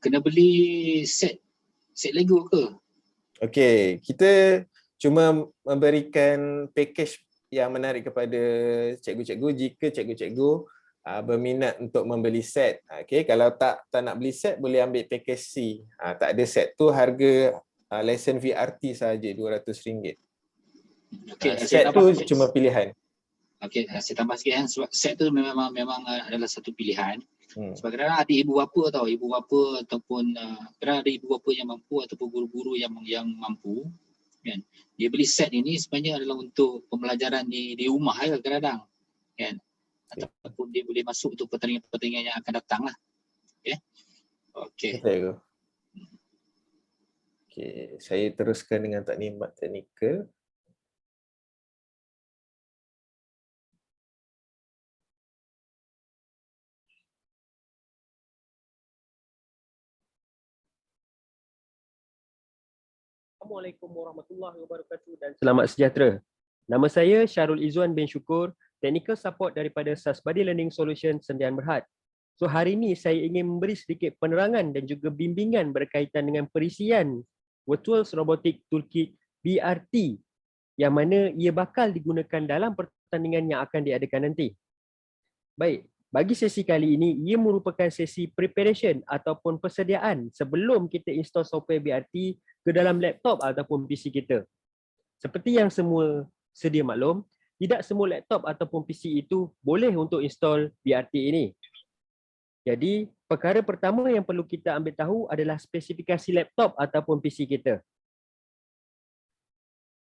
S2: kena beli set Lego ke?
S3: Okey, kita cuma memberikan package yang menarik kepada cikgu-cikgu jika cikgu-cikgu berminat untuk membeli set. Okey, kalau tak nak beli set boleh ambil package C. Tak ada set tu harga lesen VRT sahaja RM200.
S2: Okey,
S3: set tu cuma pilihan.
S2: Okey, saya tambah sikit kan, sebab set tu memang adalah satu pilihan. Sebab kadang-kadang ada ibu bapa ataupun kadang ada ibu bapa yang mampu ataupun guru-guru yang mampu kan. Dia beli set ini sebenarnya adalah untuk pembelajaran di rumah ya kadang-kadang kan. Ataupun dia boleh masuk untuk pertandingan-pertandingan yang akan datang lah. Okey.
S3: Okey, saya teruskan dengan taklimat teknikal.
S5: Assalamualaikum warahmatullahi wabarakatuh dan selamat sejahtera. Nama saya Syarul Izzuan bin Syukur, Technical Support daripada SAS Buddy Learning Solution Sdn Bhd. So hari ini saya ingin memberi sedikit penerangan dan juga bimbingan berkaitan dengan perisian Virtual Robotic Toolkit BRT yang mana ia bakal digunakan dalam pertandingan yang akan diadakan nanti. Baik, bagi sesi kali ini, ia merupakan sesi preparation ataupun persediaan sebelum kita install software BRT ke dalam laptop ataupun PC kita. Seperti yang semua sedia maklum, tidak semua laptop ataupun PC itu boleh untuk install BRT ini. Jadi, perkara pertama yang perlu kita ambil tahu adalah spesifikasi laptop ataupun PC kita.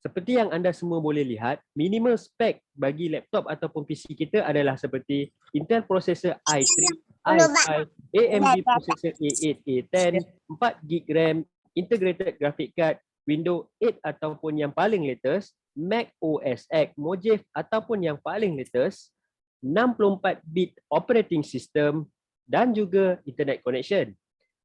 S5: Seperti yang anda semua boleh lihat, minimal spek bagi laptop ataupun PC kita adalah seperti Intel processor i3, i5, AMD processor A8, A10, 4GB RAM, integrated graphic card, Windows 8 ataupun yang paling latest, Mac OS X, Mojave ataupun yang paling latest, 64-bit operating system dan juga internet connection.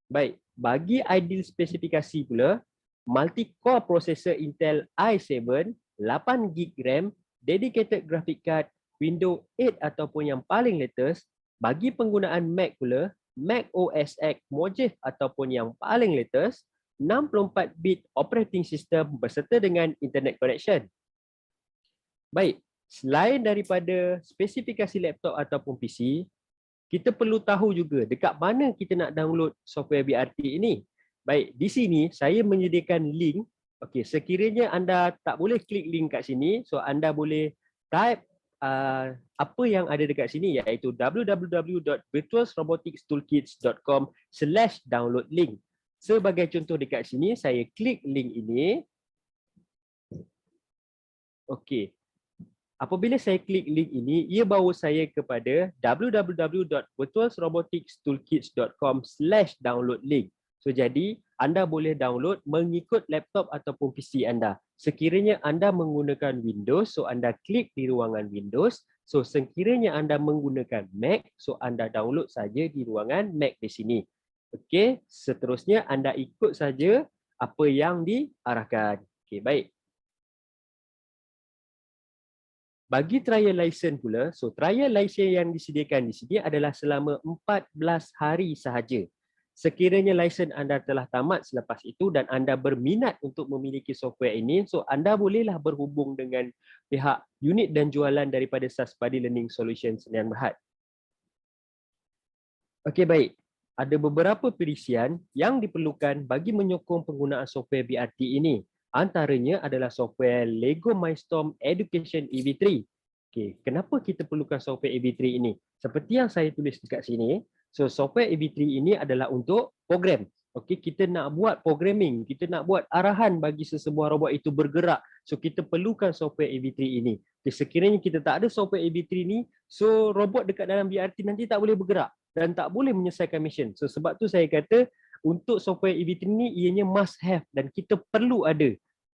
S5: Baik, bagi ideal spesifikasi pula, multi-core processor Intel i7, 8GB RAM, dedicated graphic card, Windows 8 ataupun yang paling latest. Bagi penggunaan Mac pula, Mac OS X, Mojave ataupun yang paling latest, 64-bit operating system berserta dengan internet connection. Baik, selain daripada spesifikasi laptop ataupun PC, kita perlu tahu juga dekat mana kita nak download software BRT ini. Baik, di sini saya menyediakan link. Okey, sekiranya anda tak boleh klik link kat sini, so anda boleh type apa yang ada dekat sini iaitu www.virtualroboticstoolkits.com/download link. Sebagai contoh dekat sini, saya klik link ini. Okey. Apabila saya klik link ini, ia bawa saya kepada www.virtualroboticstoolkits.com/download link. So jadi, anda boleh download mengikut laptop ataupun PC anda. Sekiranya anda menggunakan Windows, so anda klik di ruangan Windows. So sekiranya anda menggunakan Mac, so anda download saja di ruangan Mac di sini. Okey, seterusnya anda ikut saja apa yang diarahkan. Okey, baik. Bagi trial license pula, so trial license yang disediakan di sini adalah selama 14 hari sahaja. Sekiranya license anda telah tamat selepas itu dan anda berminat untuk memiliki software ini, so anda bolehlah berhubung dengan pihak unit dan jualan daripada SAS Buddy Learning Solution Sdn Bhd. Okey, baik. Ada beberapa perisian yang diperlukan bagi menyokong penggunaan software BRT ini. Antaranya adalah software Lego Mindstorm Education EV3. Okey, kenapa kita perlukan software EV3 ini? Seperti yang saya tulis dekat sini, so software EV3 ini adalah untuk program. Okey, kita nak buat programming, kita nak buat arahan bagi sesebuah robot itu bergerak. So kita perlukan software AV3 ini. Okay, sekiranya kita tak ada software AV3 ni, so robot dekat dalam BRT nanti tak boleh bergerak dan tak boleh menyelesaikan mission. So sebab tu saya kata untuk software AV3 ni ianya must have dan kita perlu ada.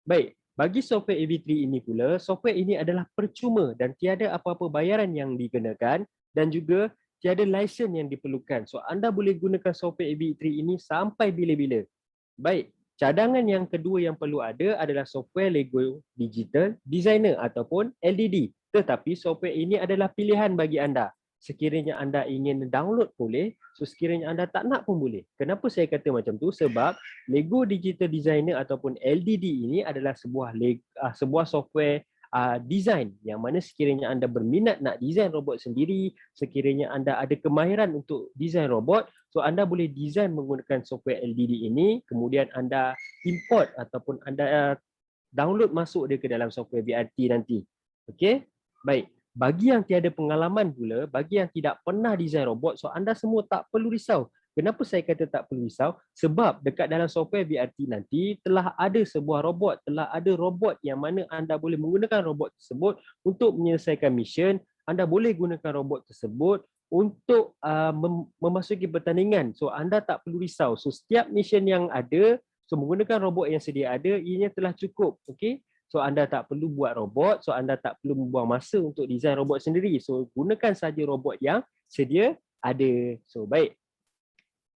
S5: Baik, bagi software AV3 ini pula, software ini adalah percuma dan tiada apa-apa bayaran yang dikenakan dan juga tiada lesen yang diperlukan. So anda boleh gunakan software AV3 ini sampai bila-bila. Baik, cadangan yang kedua yang perlu ada adalah software Lego Digital Designer ataupun LDD. Tetapi software ini adalah pilihan bagi anda. Sekiranya anda ingin download boleh, so sekiranya anda tak nak pun boleh. Kenapa saya kata macam tu? Sebab Lego Digital Designer ataupun LDD ini adalah sebuah software design yang mana sekiranya anda berminat nak design robot sendiri, sekiranya anda ada kemahiran untuk design robot, so anda boleh design menggunakan software LDD ini, kemudian anda import ataupun anda download masuk dia ke dalam software BRT nanti. Okey? Baik. Bagi yang tiada pengalaman pula, bagi yang tidak pernah design robot, so anda semua tak perlu risau. Kenapa saya kata tak perlu risau? Sebab dekat dalam software BRT nanti telah ada sebuah robot, telah ada robot yang mana anda boleh menggunakan robot tersebut untuk menyelesaikan mission. Anda boleh gunakan robot tersebut untuk memasuki pertandingan. So anda tak perlu risau. So setiap mission yang ada, so menggunakan robot yang sedia ada, ianya telah cukup. Okay? So anda tak perlu buat robot, so anda tak perlu membuang masa untuk design robot sendiri. So gunakan saja robot yang sedia ada. So baik.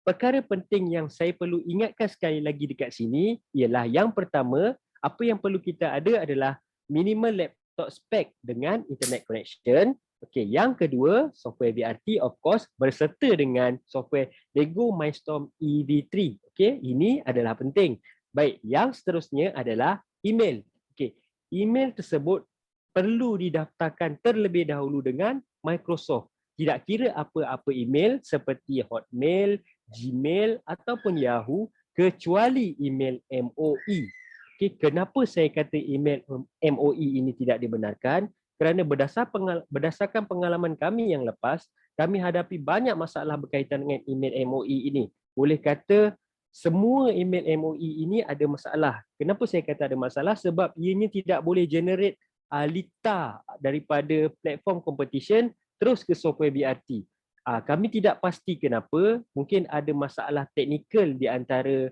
S5: Perkara penting yang saya perlu ingatkan sekali lagi dekat sini ialah yang pertama, apa yang perlu kita ada adalah minimal laptop spec dengan internet connection. Okey, yang kedua, software BRT of course berserta dengan software Lego Mindstorm EV3. Okey, ini adalah penting. Baik, yang seterusnya adalah email. Okey, email tersebut perlu didaftarkan terlebih dahulu dengan Microsoft. Tidak kira apa-apa email seperti Hotmail, Gmail ataupun Yahoo kecuali email MOE. Okay, kenapa saya kata email MOE ini tidak dibenarkan? Kerana berdasarkan pengalaman kami yang lepas, kami hadapi banyak masalah berkaitan dengan email MOE ini. Boleh kata semua email MOE ini ada masalah. Kenapa saya kata ada masalah? Sebab ianya tidak boleh generate lita daripada platform competition terus ke software BRT. Kami tidak pasti kenapa, mungkin ada masalah teknikal di antara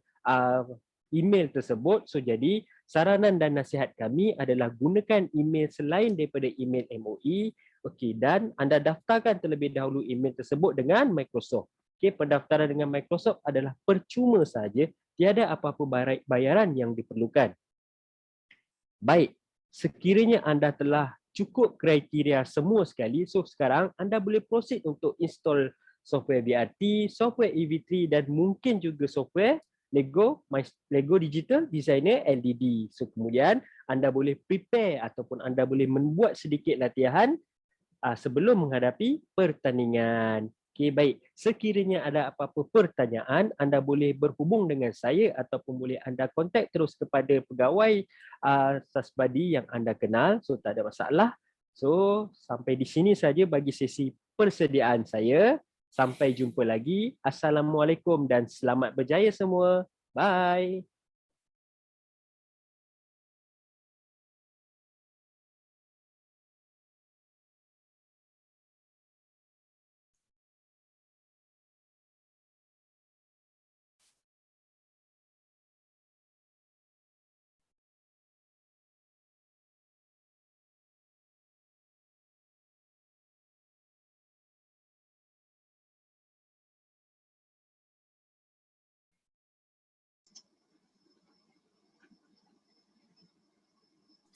S5: email tersebut. So jadi saranan dan nasihat kami adalah gunakan email selain daripada email MOE. Okey, dan anda daftarkan terlebih dahulu email tersebut dengan Microsoft. Okey, pendaftaran dengan Microsoft adalah percuma saja, tiada apa-apa bayaran yang diperlukan. Baik, sekiranya anda telah cukup kriteria semua sekali, so sekarang anda boleh proceed untuk install software BRT, software EV3 dan mungkin juga software Lego Digital Designer LDD. So kemudian anda boleh prepare ataupun anda boleh membuat sedikit latihan sebelum menghadapi pertandingan. Okey, baik. Sekiranya ada apa-apa pertanyaan, anda boleh berhubung dengan saya ataupun boleh anda kontak terus kepada pegawai Sasbadi yang anda kenal. So tak ada masalah. So sampai di sini saja bagi sesi persediaan saya. Sampai jumpa lagi. Assalamualaikum dan selamat berjaya semua. Bye.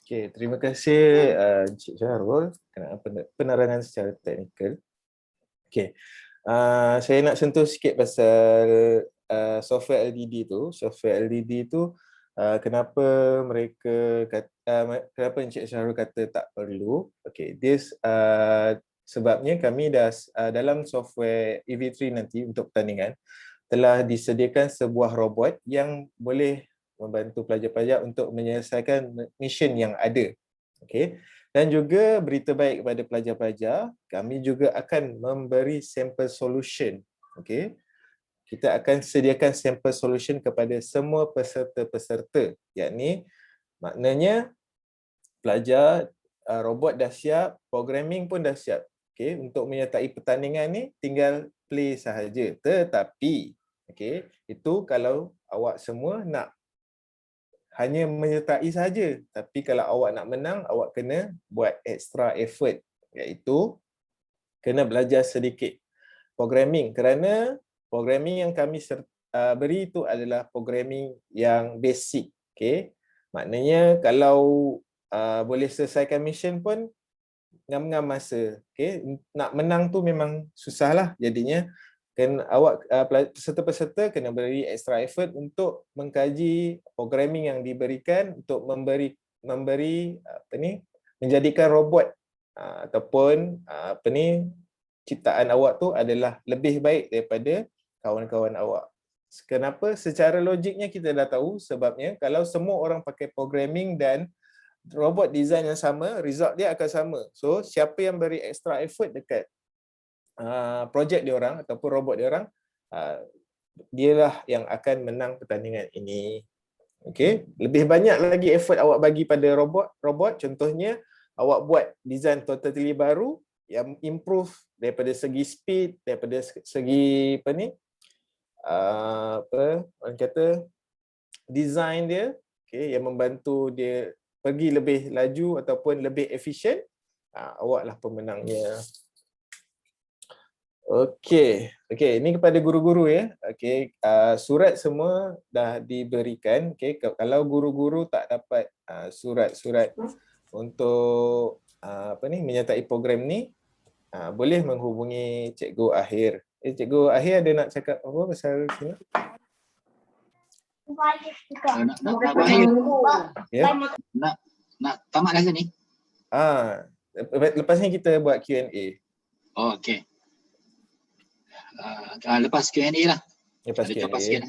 S3: Okey, terima kasih Encik Syahrul kerana penerangan secara teknikal. Okey, saya nak sentuh sikit pasal software LDD tu. Software LDD tu kenapa kenapa Encik Syahrul kata tak perlu? Okey, sebabnya kami dah dalam software EV3 nanti untuk pertandingan telah disediakan sebuah robot yang boleh membantu pelajar-pelajar untuk menyelesaikan mission yang ada. Okey. Dan juga berita baik kepada pelajar-pelajar, kami juga akan memberi sampel solution. Okey. kita akan sediakan sampel solution kepada semua peserta-peserta. Yakni maknanya pelajar robot dah siap, programming pun dah siap. Okey, untuk menyertai pertandingan ni tinggal play sahaja. Tetapi okey, itu kalau awak semua nak hanya menyertai sahaja. Tapi kalau awak nak menang, awak kena buat extra effort, iaitu kena belajar sedikit programming, kerana programming yang kami beri itu adalah programming yang basic. Okey, maknanya kalau boleh selesaikan mission pun ngam-ngam masa. Okey, nak menang tu memang susahlah. Jadinya awak peserta-peserta kena beri extra effort untuk mengkaji programming yang diberikan untuk menjadikan robot ataupun ciptaan awak tu adalah lebih baik daripada kawan-kawan awak. Kenapa? Secara logiknya kita dah tahu sebabnya kalau semua orang pakai programming dan robot design yang sama, result dia akan sama. So, siapa yang beri extra effort dekat projek diorang ataupun robot diorang, dialah yang akan menang pertandingan ini. Okey, lebih banyak lagi effort awak bagi pada robot, contohnya awak buat design totally baru yang improve daripada segi speed, daripada segi orang kata design dia, okey, yang membantu dia pergi lebih laju ataupun lebih efisien, awaklah pemenangnya. Okey, ini kepada guru-guru ya. Okey, surat semua dah diberikan. Okey, kalau guru-guru tak dapat surat-surat untuk menyertai program ni, boleh menghubungi Cikgu Ahir. Cikgu Ahir ada nak cakap apa pasal sini?
S2: Nak Bahir,
S3: Ya.
S2: nak tamat dah ke ni?
S3: Lepas ni kita buat Q&A.
S2: Oh, okey. Lepas Q&A lah.
S3: Lepas
S2: Ada jawapan
S3: Q&A.
S2: sikit.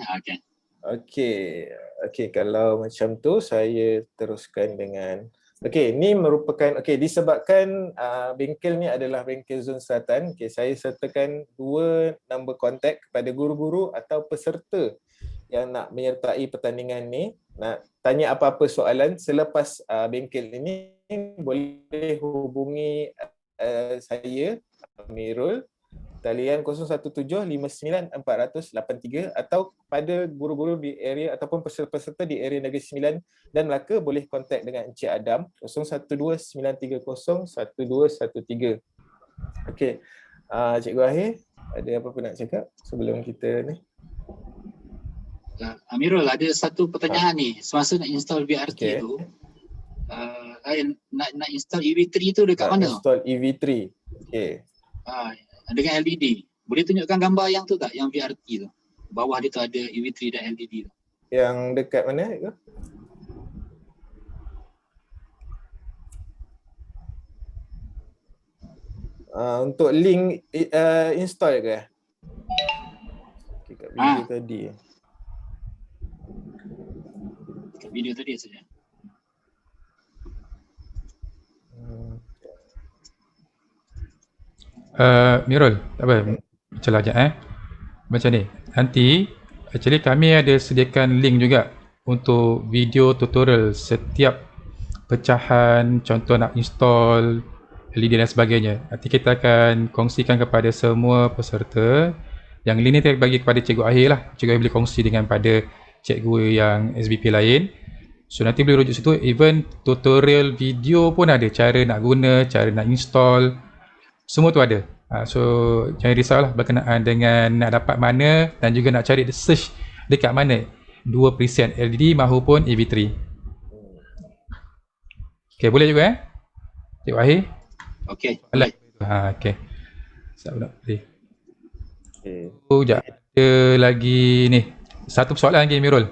S3: Okey, kalau macam tu saya teruskan dengan ni merupakan disebabkan bengkel ni adalah bengkel Zon Selatan. Saya sertakan 2 nombor kontak kepada guru-guru atau peserta yang nak menyertai pertandingan ni. Nak tanya apa-apa soalan selepas bengkel ini, boleh hubungi saya, Amirul, talian 017594083, atau pada guru-guru di area ataupun peserta-peserta di area Negeri Sembilan dan Melaka boleh kontak dengan Encik Adam 0129301213. Okey, Cikgu Ahir, ada apa-apa nak cakap sebelum kita ni?
S2: Amirul, ada satu pertanyaan ni. Semasa nak install VRT tu, nak install EV3 tu dekat mana?
S3: Install EV3. Okey.
S2: Dengan LED. Boleh tunjukkan gambar yang tu tak? Yang VRT tu. Bawah dia tu ada EV3 dan LED tu.
S3: Yang dekat mana itu? Untuk link install ke? Okay, kat video tadi.
S2: Kat video tadi saja.
S1: Mirul, tak apa, celah sekejap macam ni, nanti actually kami ada sediakan link juga untuk video tutorial setiap pecahan, contoh nak install LED dan sebagainya. Nanti kita akan kongsikan kepada semua peserta. Yang link ni kita bagi kepada Cikgu Ahir lah. Cikgu Ahir boleh kongsi dengan pada cikgu yang SBP lain. So nanti boleh rujuk situ, even tutorial video pun ada, cara nak guna, cara nak install, semua tu ada. So jangan risaulah berkenaan dengan nak dapat mana dan juga nak cari search dekat mana 2 preset LED mahupun EV3. Okay, boleh juga Cikgu Ahir?
S2: Okay.
S1: Okay. Sekejap boleh. Sekejap. Ada lagi ni. Satu soalan lagi Mirul.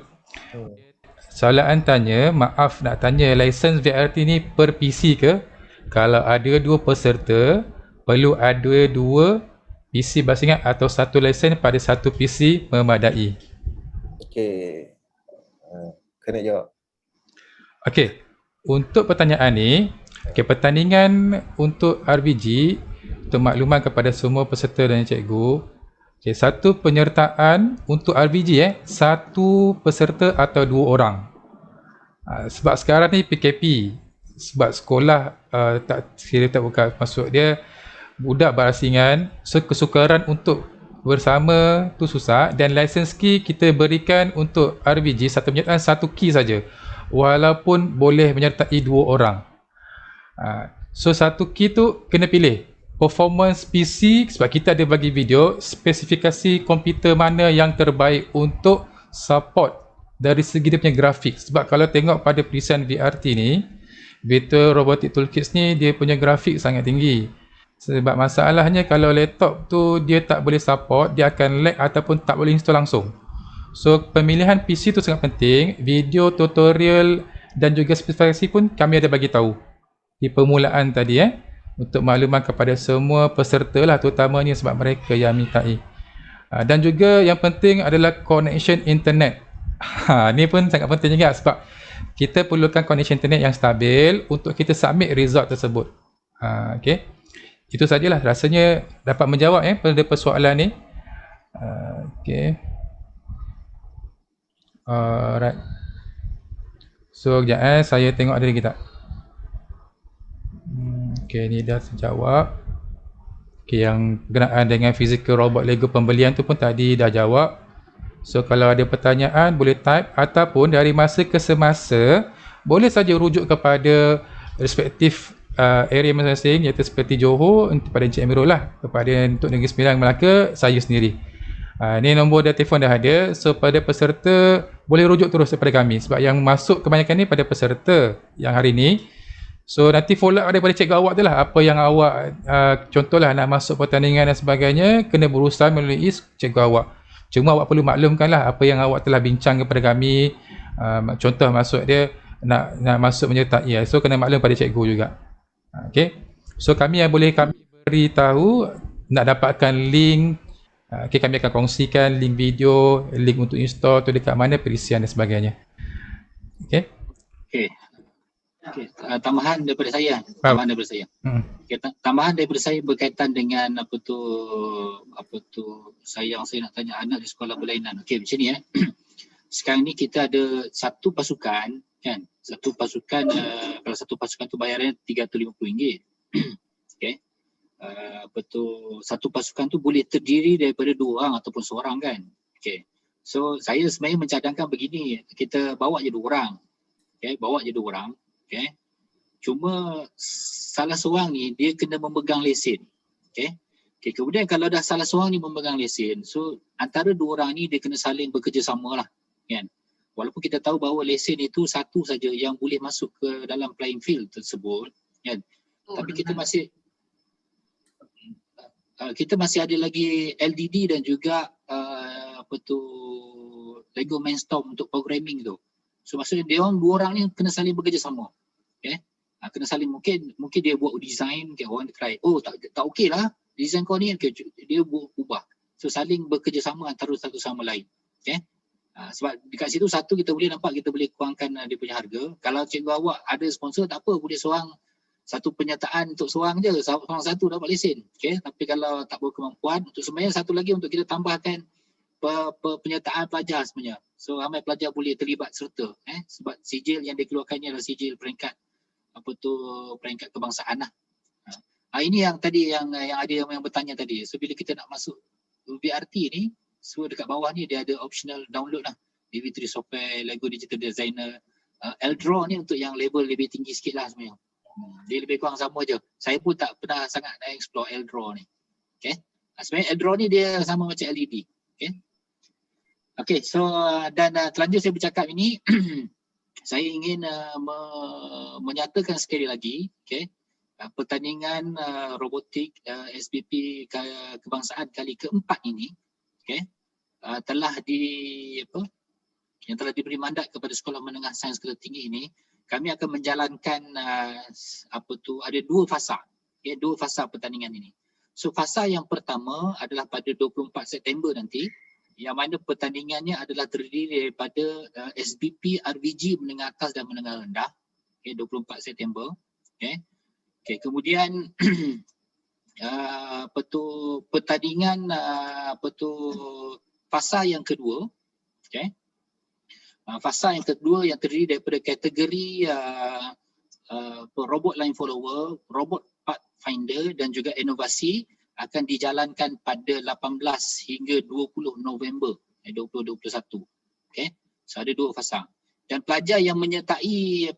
S1: Soalan tanya, maaf nak tanya, lisensi VRT ni per PC ke? Kalau ada 2 peserta, perlu ada 2 PC basingan atau satu lesen pada satu PC memadai?
S3: Okey. Kena jawab.
S1: Okey. Untuk pertanyaan ni, pertandingan untuk RBG, untuk makluman kepada semua peserta dan cikgu, Okay, satu penyertaan untuk RVG satu peserta atau 2 orang. Sebab sekarang ni PKP, sebab sekolah kira tak buka, maksud dia budak berasingan, so kesukaran untuk bersama tu susah, dan license key kita berikan untuk RVG satu penyertaan satu key saja, walaupun boleh menyertai 2 orang. So satu key tu kena pilih performance PC, sebab kita ada bagi video spesifikasi komputer mana yang terbaik untuk support dari segi dia punya grafik. Sebab kalau tengok pada perisai VRT ni, Virtual Robotic Toolkits ni, dia punya grafik sangat tinggi. Sebab masalahnya kalau laptop tu dia tak boleh support, dia akan lag ataupun tak boleh install langsung. So pemilihan PC tu sangat penting. Video tutorial dan juga spesifikasi pun kami ada bagi tahu di permulaan tadi untuk makluman kepada semua peserta lah, terutamanya sebab mereka yang mintai. Dan juga yang penting adalah connection internet. Ni pun sangat penting juga, sebab kita perlukan connection internet yang stabil untuk kita submit result tersebut. Okay. Itu sajalah, rasanya dapat menjawab pada persoalan ni. Okay. Alright. So kejap saya tengok ada lagi tak. Okay, ni dah terjawab. Okay, yang berkenaan dengan physical robot Lego pembelian tu pun tadi dah jawab. So kalau ada pertanyaan boleh type, ataupun dari masa ke semasa boleh saja rujuk kepada respektif area masing-masing, iaitu seperti Johor kepada Encik Amirul lah, kepada untuk Negeri Sembilan Melaka saya sendiri. Ni nombor dan telefon dah ada. So pada peserta boleh rujuk terus kepada kami, sebab yang masuk kebanyakan ni pada peserta yang hari ni. So nanti follow up daripada cikgu awak tu lah, apa yang awak contohlah nak masuk pertandingan dan sebagainya, kena berusaha melalui cikgu awak. Cuma awak perlu maklumkan lah apa yang awak telah bincang kepada kami. Contoh maksud dia nak masuk menyertai, so kena maklum pada cikgu juga. Okay. So kami yang boleh kami beritahu nak dapatkan link, okay, kami akan kongsikan link video, link untuk install tu dekat mana, perisian dan sebagainya. Okay.
S2: Okay. Tambahan daripada saya. Tambahan daripada saya. Okay, tambahan daripada saya berkaitan dengan apa tu saya nak tanya anak di sekolah berlainan. Okey, macam ni Sekarang ni kita ada satu pasukan kan. Satu pasukan kalau satu pasukan tu bayarannya RM350. Okey. Satu pasukan tu boleh terdiri daripada 2 orang ataupun seorang kan. Okey. So saya sebenarnya mencadangkan begini, kita bawa je 2 orang. Okey, bawa je 2 orang. Okay. Cuma salah seorang ni dia kena memegang lesen. Okay. Kemudian kalau dah salah seorang ni memegang lesen, so antara 2 orang ni dia kena saling bekerjasama lah. Kan? Walaupun kita tahu bahawa lesen itu satu saja yang boleh masuk ke dalam playing field tersebut. Kan? Tapi kita masih ada lagi LDD dan juga Lego Mindstorm untuk programming tu. So maksudnya dia orang 2 orang ni kena saling bekerjasama. Okay. Kena saling, mungkin dia buat design, okay, orang try, tak okey lah design kau ni, okay, dia buat ubah. So saling bekerjasama antara satu sama lain. Okay. Sebab dekat situ satu kita boleh nampak, kita boleh kurangkan dia punya harga. Kalau cikgu awak ada sponsor tak apa, boleh seorang satu penyertaan untuk seorang je, seorang satu dapat lesen. Okay. Tapi kalau tak berkemampuan, untuk sebenarnya satu lagi untuk kita tambahkan penyertaan pelajar sebenarnya. So ramai pelajar boleh terlibat serta sebab sijil yang dikeluarkannya adalah sijil peringkat peringkat kebangsaan lah. Ini yang tadi yang ada yang bertanya tadi. So bila kita nak masuk VRT ni, so dekat bawah ni dia ada optional download lah. DV3 software, Lego Digital Designer, Eldro ni untuk yang level lebih tinggi sikit lah sebenarnya. Dia lebih kurang sama je. Saya pun tak pernah sangat nak explore Eldro ni. Okay. Sebenarnya Eldro ni dia sama macam LED. Okay. Okay, so dan terlanjur saya bercakap ini, saya ingin menyatakan sekali lagi, okay, pertandingan robotik SBP kebangsaan kali keempat ini, okay, telah diberi mandat kepada Sekolah Menengah Sains Tertinggi ini. Kami akan menjalankan ada 2 fasa, okay, 2 fasa pertandingan ini. So fasa yang pertama adalah pada 24 September nanti, yang mana pertandingannya adalah terdiri daripada SBP RVG menengah atas dan menengah rendah. Okay, 24 September. Okay. Kemudian pertandingan fasa yang kedua, okey. Fasa yang kedua yang terdiri daripada kategori robot line follower, robot pathfinder dan juga inovasi akan dijalankan pada 18 hingga 20 November 2021. Okey. So ada 2 fasa. Dan pelajar yang menyertai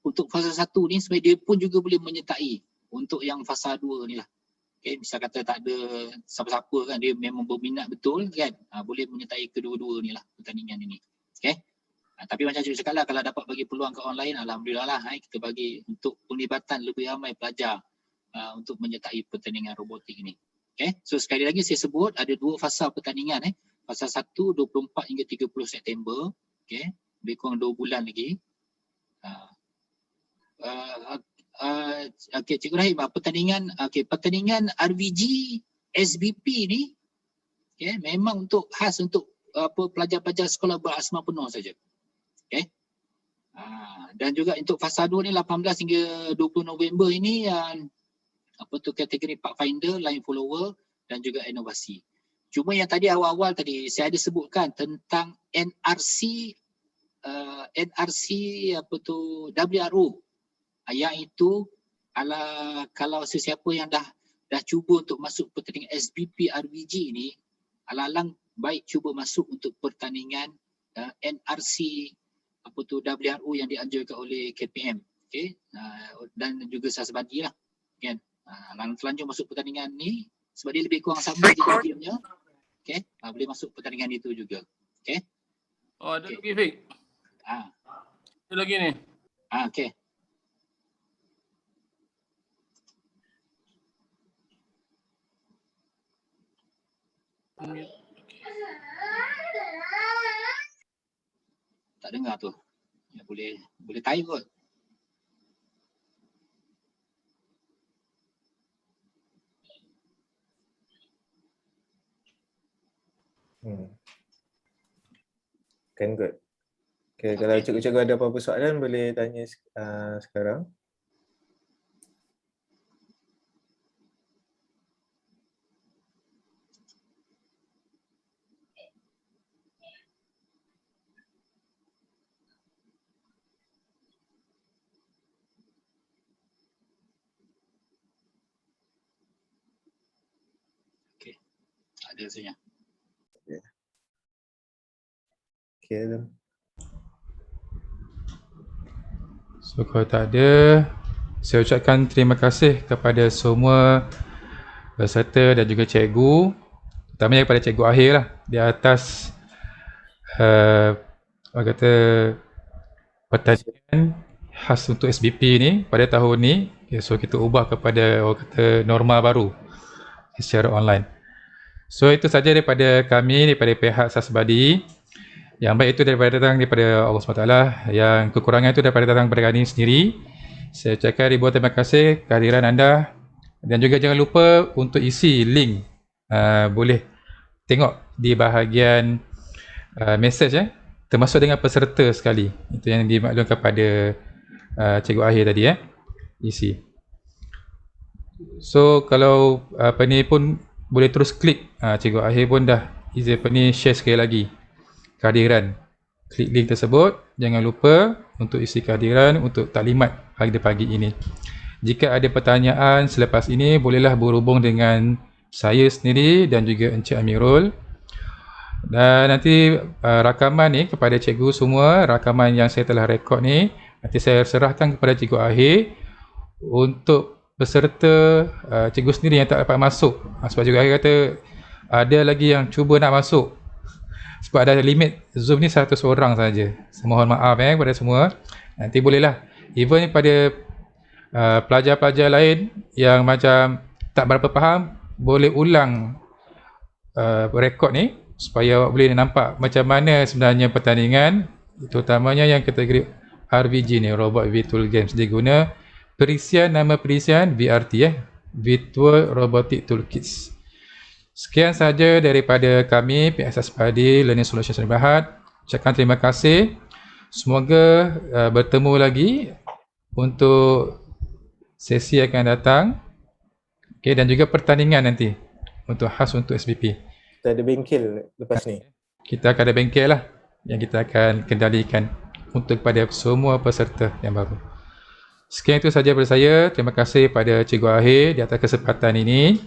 S2: untuk fasa 1 ni sebenarnya dia pun juga boleh menyertai untuk yang fasa 2 ni lah. Okay, misal kata tak ada siapa-siapa kan, dia memang berminat betul kan, boleh menyertai kedua-dua ni lah pertandingan ini. Okay. Tapi macam saya cakap lah, kalau dapat bagi peluang ke online, alhamdulillah lah, kita bagi untuk penglibatan lebih ramai pelajar untuk menyertai pertandingan robotik ini. Okay. So sekali lagi saya sebut ada 2 fasa pertandingan. Fasa 1 24 hingga 30 September. Okay. Lebih kurang 2 bulan lagi. Okey, Cikgu Rahim, pertandingan RVG SBP ni memang khas untuk pelajar-pelajar sekolah berasma penuh saja. Okey. Dan juga untuk fasa 2 ni 18 hingga 20 November ini kategori Pathfinder, Line Follower dan juga inovasi. Cuma yang tadi awal-awal tadi saya ada sebutkan tentang NRC WRO. Yang itu kalau sesiapa yang dah cuba untuk masuk pertandingan SBP RVG ni, alang-alang baik cuba masuk untuk pertandingan NRC WRO yang dianjurkan oleh KPM. Okey. Dan juga Sasbadi lah. Kan? Lanjut masuk pertandingan ni sebab dia lebih kurang sama je gamenya. Okey. Boleh masuk pertandingan itu juga. Okey.
S6: Oh, ada lagi Fik. Ada lagi ni.
S2: Okey. Tak dengar tu. Ya, boleh type kot.
S3: Kan good. Okay, kalau cikgu-cikgu ada apa-apa soalan boleh tanya sekarang.
S2: Ada rasanya.
S3: Okay, Adam.
S1: So kalau tak ada, saya ucapkan terima kasih kepada semua peserta dan juga cikgu, terutamanya kepada cikgu Ahir lah, di atas pertandingan khas untuk SBP ni pada tahun ni. So kita ubah kepada norma baru secara online. So itu saja daripada kami, daripada pihak Sasbadi. Yang baik itu datang daripada Allah SWT, yang kekurangan itu datang daripada kami sendiri. Saya ucapkan ribuan terima kasih kehadiran anda, dan juga jangan lupa untuk isi link, boleh tengok di bahagian message termasuk dengan peserta sekali. Itu yang dimaklumkan kepada Cikgu Ahir tadi isi. So kalau ni pun boleh terus klik, Cikgu Ahir pun dah share sekali lagi kehadiran. Klik link tersebut, jangan lupa untuk isi kehadiran untuk taklimat pada pagi ini. Jika ada pertanyaan selepas ini, bolehlah berhubung dengan saya sendiri dan juga Encik Amirul. Dan nanti rakaman ni kepada cikgu semua, rakaman yang saya telah rekod ni, nanti saya serahkan kepada Cikgu Ahir untuk peserta cikgu sendiri yang tak dapat masuk. Sebab Cikgu Ahir kata ada lagi yang cuba nak masuk. Sebab ada limit Zoom ni 100 orang saja. Mohon maaf kepada semua. Nanti bolehlah, even pada pelajar-pelajar lain yang macam tak berapa faham, boleh ulang rekod ni supaya awak boleh nampak macam mana sebenarnya pertandingan, terutamanya yang kategori RVG ni, Robot Virtual Games. Dia guna nama perisian VRT, Virtual Robotic Toolkits. Sekian saja daripada kami, pihak Sasbadi Learning Solutions Berhad. Ucapkan terima kasih. Semoga bertemu lagi untuk sesi akan datang. Okay, dan juga pertandingan nanti untuk khas untuk SBP.
S3: Kita ada bengkel lepas ni.
S1: Kita akan ada bengkel lah yang kita akan kendalikan untuk kepada semua peserta yang baru. Sekian itu saja daripada saya. Terima kasih pada Cikgu Ahir di atas kesempatan ini.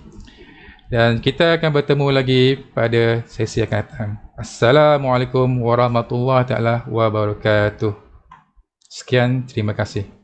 S1: Dan kita akan bertemu lagi pada sesi akan datang. Assalamualaikum warahmatullahi taala wabarakatuh. Sekian, terima kasih.